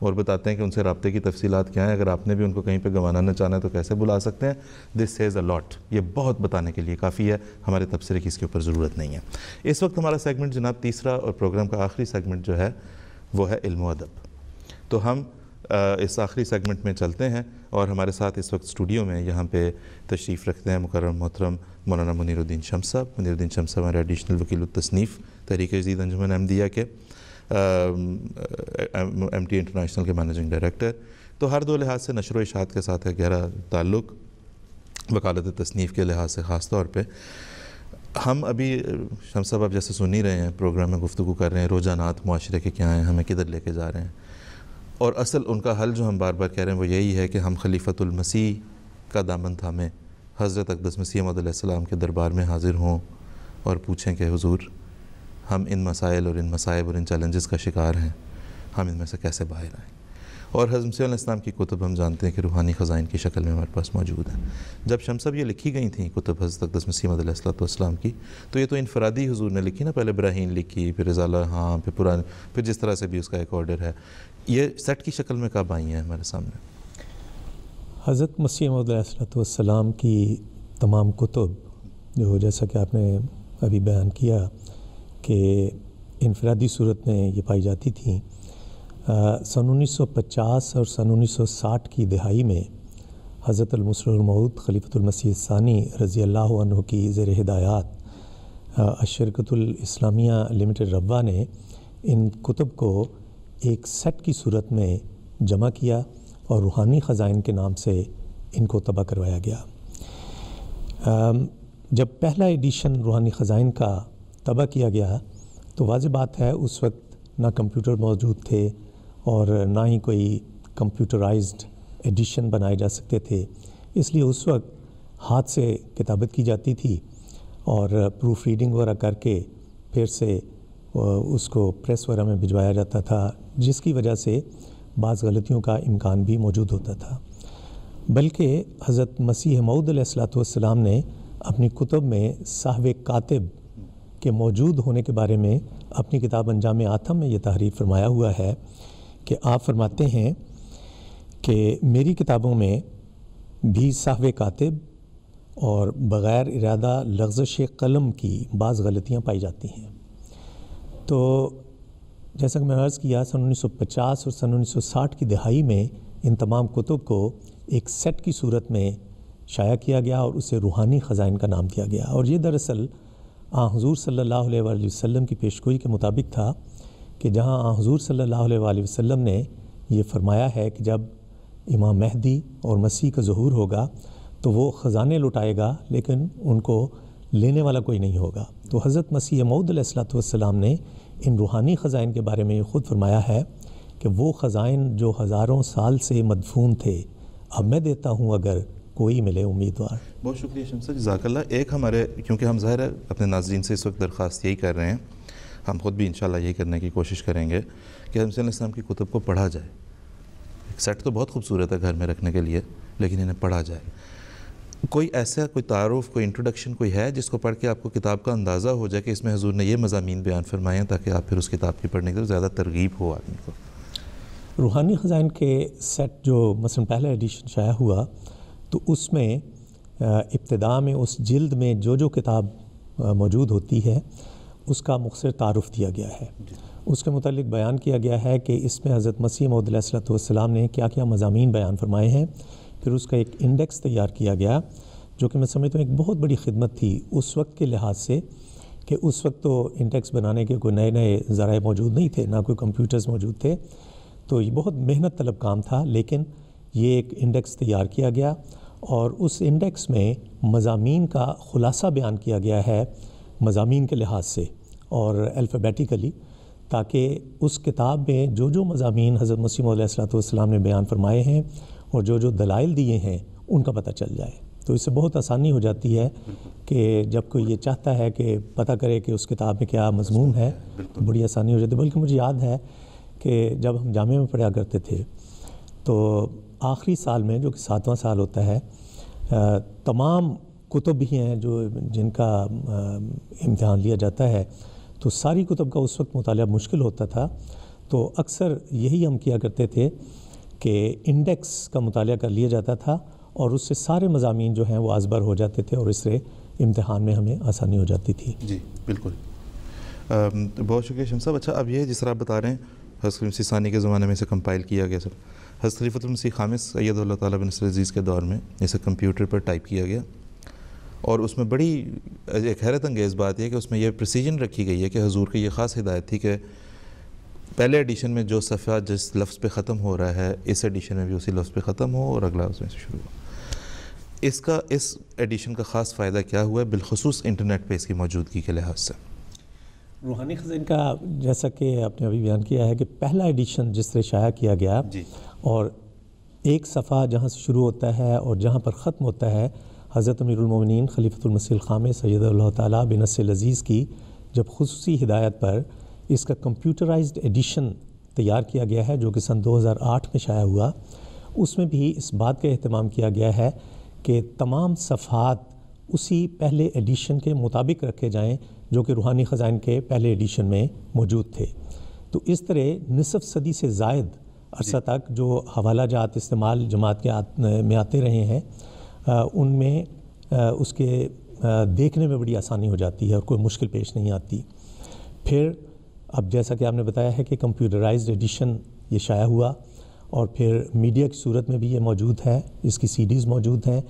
اور بتاتے ہیں کہ ان سے رابطے کی تفصیلات کیا ہیں. اگر آپ نے بھی ان کو کہیں پہ گنوانا نہ چاہنا ہے تو کیسے بلا سکتے ہیں. دس سیز اے لاٹ. یہ بہت بتانے کے لیے کافی ہے. ہمارے تبصرے کی اس کے اوپر ضرورت نہیں ہے. اس وقت ہمارا سیگمنٹ جناب تیسرا اور پروگرام کا آخری سیگمنٹ جو ہے وہ ہے علم و ادب. تو ہم اس آخری سیگمنٹ میں چلتے ہیں اور ہمارے ساتھ اس وقت اسٹوڈیو میں یہاں پہ تشریف رکھتے ہیں مکرم محترم مولانا منیر الدین شمس صاحب. منیر الدین شمس صاحب ہمارے ایڈیشنل وکیل التصنیف تحریک جدید انجمن احمدیہ کے ایم ٹی انٹرنیشنل کے مینیجنگ ڈائریکٹر. تو ہر دو لحاظ سے نشر و اشاعت کے ساتھ ہے گہرا تعلق, وکالت تصنیف کے لحاظ سے خاص طور پہ. ہم ابھی شمس صاحب آپ جیسے سن ہی رہے ہیں, پروگرام میں گفتگو کر رہے ہیں رجحانات معاشرے کے کیا ہیں, ہمیں کدھر لے کے جا رہے ہیں, اور اصل ان کا حل جو ہم بار بار کہہ رہے ہیں وہ یہی ہے کہ ہم خلیفۃ المسیح کا دامن تھامیں, حضرت اقدس مسیح موعود علیہ السلام کے دربار میں حاضر ہوں اور پوچھیں کہ حضور ہم ان مسائل اور ان مصائب اور ان چیلنجز کا شکار ہیں, ہم ان میں سے کیسے باہر آئیں. اور حضرت مسیح علیہ السلام کی کتب ہم جانتے ہیں کہ روحانی خزائن کی شکل میں ہمارے پاس موجود ہیں. جب شمس صاحب یہ لکھی گئی تھیں کتب حضرت اقدس مسیح موعود علیہ السلام کی, تو یہ تو انفرادی حضور نے لکھی نا, پہلے براہین لکھی, پھر رسالہ, ہاں پھر پرانے, پھر جس طرح سے بھی اس کا ایک آرڈر ہے. یہ سیٹ کی شکل میں کب آئی ہیں ہمارے سامنے؟ حضرت مسیح موعود علیہ السلام کی تمام کتب جو جیسا کہ آپ نے ابھی بیان کیا کہ انفرادی صورت میں یہ پائی جاتی تھیں, سن 1950 اور سن 1960 کی دہائی میں حضرت المسیح الموعود خلیفۃ المسیح الثانی رضی اللہ عنہ کی زیر ہدایات الشرکۃ الاسلامیہ لمیٹڈ ربوہ نے ان کتب کو ایک سیٹ کی صورت میں جمع کیا اور روحانی خزائن کے نام سے ان کو طبع کروایا گیا. جب پہلا ایڈیشن روحانی خزائن کا طبع کیا گیا تو واضح بات ہے اس وقت نہ کمپیوٹر موجود تھے اور نہ ہی کوئی کمپیوٹرائزڈ ایڈیشن بنائے جا سکتے تھے, اس لیے اس وقت ہاتھ سے کتابت کی جاتی تھی اور پروف ریڈنگ وغیرہ کر کے پھر سے اس کو پریس وغیرہ میں بھجوایا جاتا تھا, جس کی وجہ سے بعض غلطیوں کا امکان بھی موجود ہوتا تھا. بلکہ حضرت مسیح موعود علیہ السلام نے اپنی کتب میں صاحب کاتب کے موجود ہونے کے بارے میں اپنی کتاب انجام آتم میں یہ تحریر فرمایا ہوا ہے کہ آپ فرماتے ہیں کہ میری کتابوں میں بھی صاحب کاتب اور بغیر ارادہ لغزش قلم کی بعض غلطیاں پائی جاتی ہیں. تو جیسا کہ میں عرض کیا, سن 1950 اور سن 1960 کی دہائی میں ان تمام کتب کو ایک سیٹ کی صورت میں شائع کیا گیا اور اسے روحانی خزائن کا نام دیا گیا. اور یہ دراصل حضور صلی اللہ علیہ وآلہ وسلم کی پیشگوئی کے مطابق تھا کہ جہاں حضور صلی اللہ علیہ وآلہ وسلم نے یہ فرمایا ہے کہ جب امام مہدی اور مسیح کا ظہور ہوگا تو وہ خزانے لٹائے گا لیکن ان کو لینے والا کوئی نہیں ہوگا. تو حضرت مسیح موعود علیہ السلام نے ان روحانی خزائن کے بارے میں یہ خود فرمایا ہے کہ وہ خزائن جو ہزاروں سال سے مدفون تھے اب میں دیتا ہوں اگر کوئی ملے امیدوار. بہت شکریہ شمس, جزاک اللہ. ایک ہمارے, کیونکہ ہم ظاہر ہے اپنے ناظرین سے اس وقت درخواست یہی کر رہے ہیں, ہم خود بھی انشاءاللہ یہی کرنے کی کوشش کریں گے کہ حضرت علیہ السلام کی کتب کو پڑھا جائے. ایک سیٹ تو بہت خوبصورت ہے گھر میں رکھنے کے لیے, لیکن انہیں پڑھا جائے. کوئی ایسا کوئی تعارف, کوئی انٹروڈکشن کوئی ہے جس کو پڑھ کے آپ کو کتاب کا اندازہ ہو جائے کہ اس میں حضور نے یہ مضامین بیان فرمائے ہیں, تاکہ آپ پھر اس کتاب کی پڑھنے کی زیادہ ترغیب ہو آدمی کو؟ روحانی خزائن کے سیٹ جو مثلا پہلا ایڈیشن شائع ہوا تو اس میں ابتدا میں اس جلد میں جو کتاب موجود ہوتی ہے اس کا مختصر تعارف دیا گیا ہے. اس کے متعلق بیان کیا گیا ہے کہ اس میں حضرت مسیح موعود علیہ السلام نے کیا کیا مضامین بیان فرمائے ہیں. پھر اس کا ایک انڈیکس تیار کیا گیا جو کہ میں سمجھتا ہوں ایک بہت بڑی خدمت تھی اس وقت کے لحاظ سے, کہ اس وقت تو انڈیکس بنانے کے کوئی نئے ذرائع موجود نہیں تھے, نہ کوئی کمپیوٹرز موجود تھے, تو یہ بہت محنت طلب کام تھا. لیکن یہ ایک انڈیکس تیار کیا گیا اور اس انڈیکس میں مضامین کا خلاصہ بیان کیا گیا ہے مضامین کے لحاظ سے اور الفابیٹیکلی, تاکہ اس کتاب میں جو مضامین حضرت مسیح موعود علیہ السلام نے بیان فرمائے ہیں اور جو دلائل دیے ہیں ان کا پتہ چل جائے. تو اس سے بہت آسانی ہو جاتی ہے کہ جب کوئی یہ چاہتا ہے کہ پتہ کرے کہ اس کتاب میں کیا مضمون ہے, بڑی آسانی ہو جاتی ہے. بلکہ مجھے یاد ہے کہ جب ہم جامعہ میں پڑھا کرتے تھے تو آخری سال میں, جو کہ 7واں سال ہوتا ہے, تمام کتب بھی ہیں جو جن کا امتحان لیا جاتا ہے, تو ساری کتب کا اس وقت مطالعہ مشکل ہوتا تھا. تو اکثر یہی ہم کیا کرتے تھے کہ انڈیکس کا مطالعہ کر لیا جاتا تھا اور اس سے سارے مضامین جو ہیں وہ ازبر ہو جاتے تھے اور اس سے امتحان میں ہمیں آسانی ہو جاتی تھی. جی بالکل، بہت شکریہ شمس صاحب. اچھا، اب یہ جس طرح آپ بتا رہے ہیں حضرت خلیفۃ المسیح ثانی کے زمانے میں اسے کمپائل کیا گیا سر. حضرت خلیفۃ المسیح خامس سید اللہ تعالیٰ بن نصر العزیز کے دور میں اسے کمپیوٹر پر ٹائپ کیا گیا اور اس میں بڑی ایک حیرت انگیز بات یہ کہ اس میں یہ پریسیجن رکھی گئی ہے کہ حضور کی یہ خاص ہدایت تھی کہ پہلے ایڈیشن میں جو صفحہ جس لفظ پہ ختم ہو رہا ہے اس ایڈیشن میں بھی اسی لفظ پہ ختم ہو اور اگلا اس میں سے شروع ہو. اس ایڈیشن کا خاص فائدہ کیا ہوا ہے بالخصوص انٹرنیٹ پہ اس کی موجودگی کے لحاظ سے؟ روحانی خزائن کا جیسا کہ آپ نے ابھی بیان کیا ہے کہ پہلا ایڈیشن جس طرح شائع کیا گیا جی، اور ایک صفحہ جہاں سے شروع ہوتا ہے اور جہاں پر ختم ہوتا ہے حضرت امیر المومنین خلیفۃ المسیح الخامس سید اللہ تعالیٰ بن نصر العزیز کی جب خصوصی ہدایت پر اس کا کمپیوٹرائزڈ ایڈیشن تیار کیا گیا ہے جو کہ سن 2008 میں شائع ہوا، اس میں بھی اس بات کا اہتمام کیا گیا ہے کہ تمام صفحات اسی پہلے ایڈیشن کے مطابق رکھے جائیں جو کہ روحانی خزائن کے پہلے ایڈیشن میں موجود تھے. تو اس طرح نصف صدی سے زائد عرصہ تک جو حوالہ جات استعمال جماعت کے میں آتے رہے ہیں ان میں اس کے دیکھنے میں بڑی آسانی ہو جاتی ہے اور کوئی مشکل پیش نہیں آتی. پھر اب جیسا کہ آپ نے بتایا ہے کہ کمپیوٹرائزڈ ایڈیشن یہ شائع ہوا اور پھر میڈیا کی صورت میں بھی یہ موجود ہے، اس کی سی ڈیز موجود ہیں،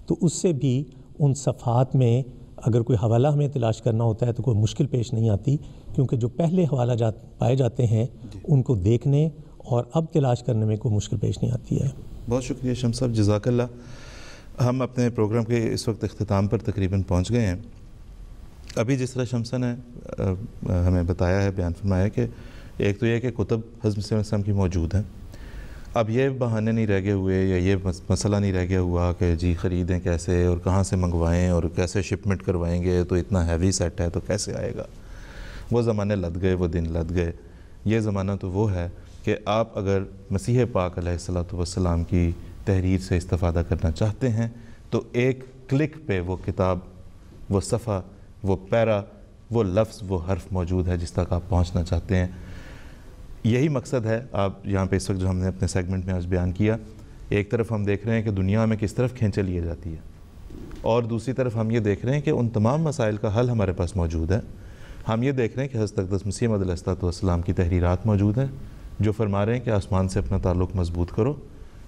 تو اس سے بھی ان صفحات میں اگر کوئی حوالہ ہمیں تلاش کرنا ہوتا ہے تو کوئی مشکل پیش نہیں آتی، کیونکہ جو پہلے حوالہ جات پائے جاتے ہیں ان کو دیکھنے اور اب تلاش کرنے میں کوئی مشکل پیش نہیں آتی ہے. بہت شکریہ شمس صاحب، جزاک اللہ. ہم اپنے پروگرام کے اس وقت اختتام پر تقریباً پہنچ گئے ہیں. ابھی جس طرح شمسہ نے ہمیں بتایا ہے، بیان فرمایا کہ ایک تو یہ کہ کتب حضرت مسیح علیہ السلام کی موجود ہیں. اب یہ بہانے نہیں رہ گئے ہوئے یا یہ مسئلہ نہیں رہ گیا ہوا کہ جی خریدیں کیسے اور کہاں سے منگوائیں اور کیسے شپمنٹ کروائیں گے، تو اتنا ہیوی سیٹ ہے تو کیسے آئے گا. وہ زمانے لد گئے، وہ دن لد گئے. یہ زمانہ تو وہ ہے کہ آپ اگر مسیح پاک علیہ الصلوۃ والسلام کی تحریر سے استفادہ کرنا چاہتے ہیں تو ایک کلک پہ وہ کتاب، وہ صفحہ، وہ پیرا، وہ لفظ، وہ حرف موجود ہے جس تک آپ پہنچنا چاہتے ہیں. یہی مقصد ہے آپ یہاں پہ اس وقت جو ہم نے اپنے سیگمنٹ میں آج بیان کیا. ایک طرف ہم دیکھ رہے ہیں کہ دنیا میں کس طرف کھینچے لیے جاتی ہے اور دوسری طرف ہم یہ دیکھ رہے ہیں کہ ان تمام مسائل کا حل ہمارے پاس موجود ہے. ہم یہ دیکھ رہے ہیں کہ حضرت اقدس مسیح موعود علیہ السلام کی تحریرات موجود ہیں جو فرما رہے ہیں کہ آسمان سے اپنا تعلق مضبوط کرو،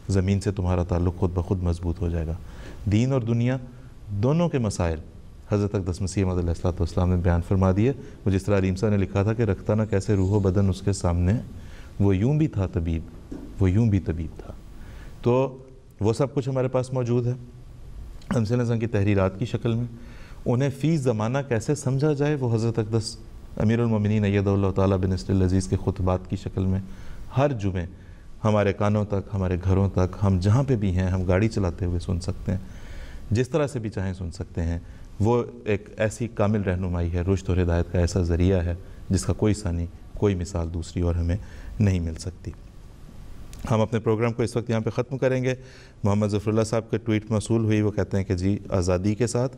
زمین سے تمہارا تعلق خود بخود مضبوط ہو جائے گا. دین اور دنیا دونوں کے مسائل حضرت اقدس مسیح موعود علیہ السلام نے بیان فرما دیے. وہ جس طرح علیم صاحب نے لکھا تھا کہ رکھتا نہ کیسے روح و بدن اس کے سامنے، وہ یوں بھی تھا طبیب، وہ یوں بھی طبیب تھا. تو وہ سب کچھ ہمارے پاس موجود ہے ہم صلی اللہ علیہ وسلم کی تحریرات کی شکل میں. انہیں فی زمانہ کیسے سمجھا جائے وہ حضرت اقدس امیر المومنین ایدہ اللہ تعالیٰ بن نصر العزیز کے خطبات کی شکل میں ہر جمعے ہمارے کانوں تک، ہمارے گھروں تک، ہم جہاں پہ بھی ہیں، ہم گاڑی چلاتے ہوئے سن سکتے ہیں، جس طرح سے بھی چاہیں سن سکتے ہیں. وہ ایک ایسی کامل رہنمائی ہے، رشد اور ہدایت کا ایسا ذریعہ ہے جس کا کوئی ثانی، کوئی مثال دوسری اور ہمیں نہیں مل سکتی. ہم اپنے پروگرام کو اس وقت یہاں پہ ختم کریں گے. محمد ظفر اللہ صاحب کے ٹویٹ موصول ہوئی، وہ کہتے ہیں کہ جی آزادی کے ساتھ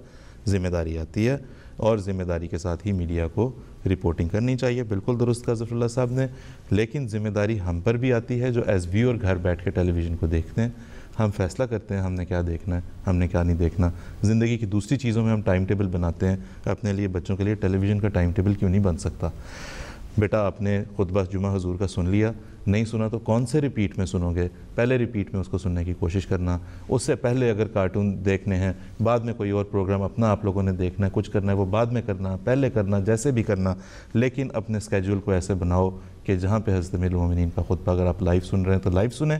ذمہ داری آتی ہے اور ذمہ داری کے ساتھ ہی میڈیا کو رپورٹنگ کرنی چاہیے. بالکل درست کہا ظفر اللہ صاحب نے، لیکن ذمہ داری ہم پر بھی آتی ہے جو ایز ویور گھر بیٹھ کے ٹیلی ویژن کو دیکھتے ہیں. ہم فیصلہ کرتے ہیں ہم نے کیا دیکھنا ہے، ہم نے کیا نہیں دیکھنا. زندگی کی دوسری چیزوں میں ہم ٹائم ٹیبل بناتے ہیں، اپنے لیے بچوں کے لیے ٹیلی ویژن کا ٹائم ٹیبل کیوں نہیں بن سکتا؟ بیٹا آپ نے خطبہ جمعہ حضور کا سن لیا، نہیں سنا تو کون سے ریپیٹ میں سنو گے؟ پہلے ریپیٹ میں اس کو سننے کی کوشش کرنا. اس سے پہلے اگر کارٹون دیکھنے ہیں، بعد میں کوئی اور پروگرام اپنا آپ لوگوں نے دیکھنا ہے، کچھ کرنا ہے وہ بعد میں کرنا، پہلے کرنا، جیسے بھی کرنا، لیکن اپنے اسکیجول کو ایسے بناؤ کہ جہاں پہ حضرت امیر المومنین کا خطبہ اگر آپ لائیو سن رہے ہیں تو لائیو سنیں،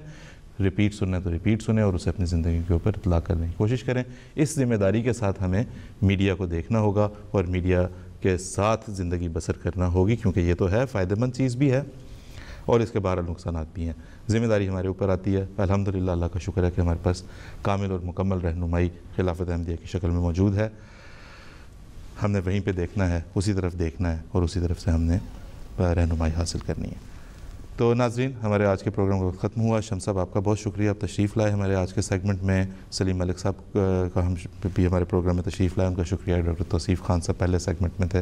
ریپیٹ سننا ہے تو ریپیٹ سنیں اور اسے اپنی زندگی کے اوپر اطلاع کرنے کی کوشش کریں. اس ذمہ داری کے ساتھ ہمیں میڈیا کو دیکھنا ہوگا اور میڈیا کے ساتھ زندگی بسر کرنا ہوگی، کیونکہ یہ تو ہے فائدہ مند چیز بھی ہے اور اس کے بہرحال نقصانات بھی ہیں. ذمہ داری ہمارے اوپر آتی ہے. الحمدللہ اللہ کا شکر ہے کہ ہمارے پاس کامل اور مکمل رہنمائی خلافت احمدیہ کی شکل میں موجود ہے. ہم نے وہیں پہ دیکھنا ہے، اسی طرف دیکھنا ہے اور اسی طرف سے ہم نے رہنمائی حاصل کرنی ہے. تو ناظرین، ہمارے آج کے پروگرام کا وقت ختم ہوا. شمس صاحب آپ کا بہت شکریہ، آپ تشریف لائے ہمارے آج کے سیگمنٹ میں. سلیم ملک صاحب کا ہم بھی ہمارے پروگرام میں تشریف لائے، ان کا شکریہ. ڈاکٹر توصیف خان صاحب پہلے سیگمنٹ میں تھے.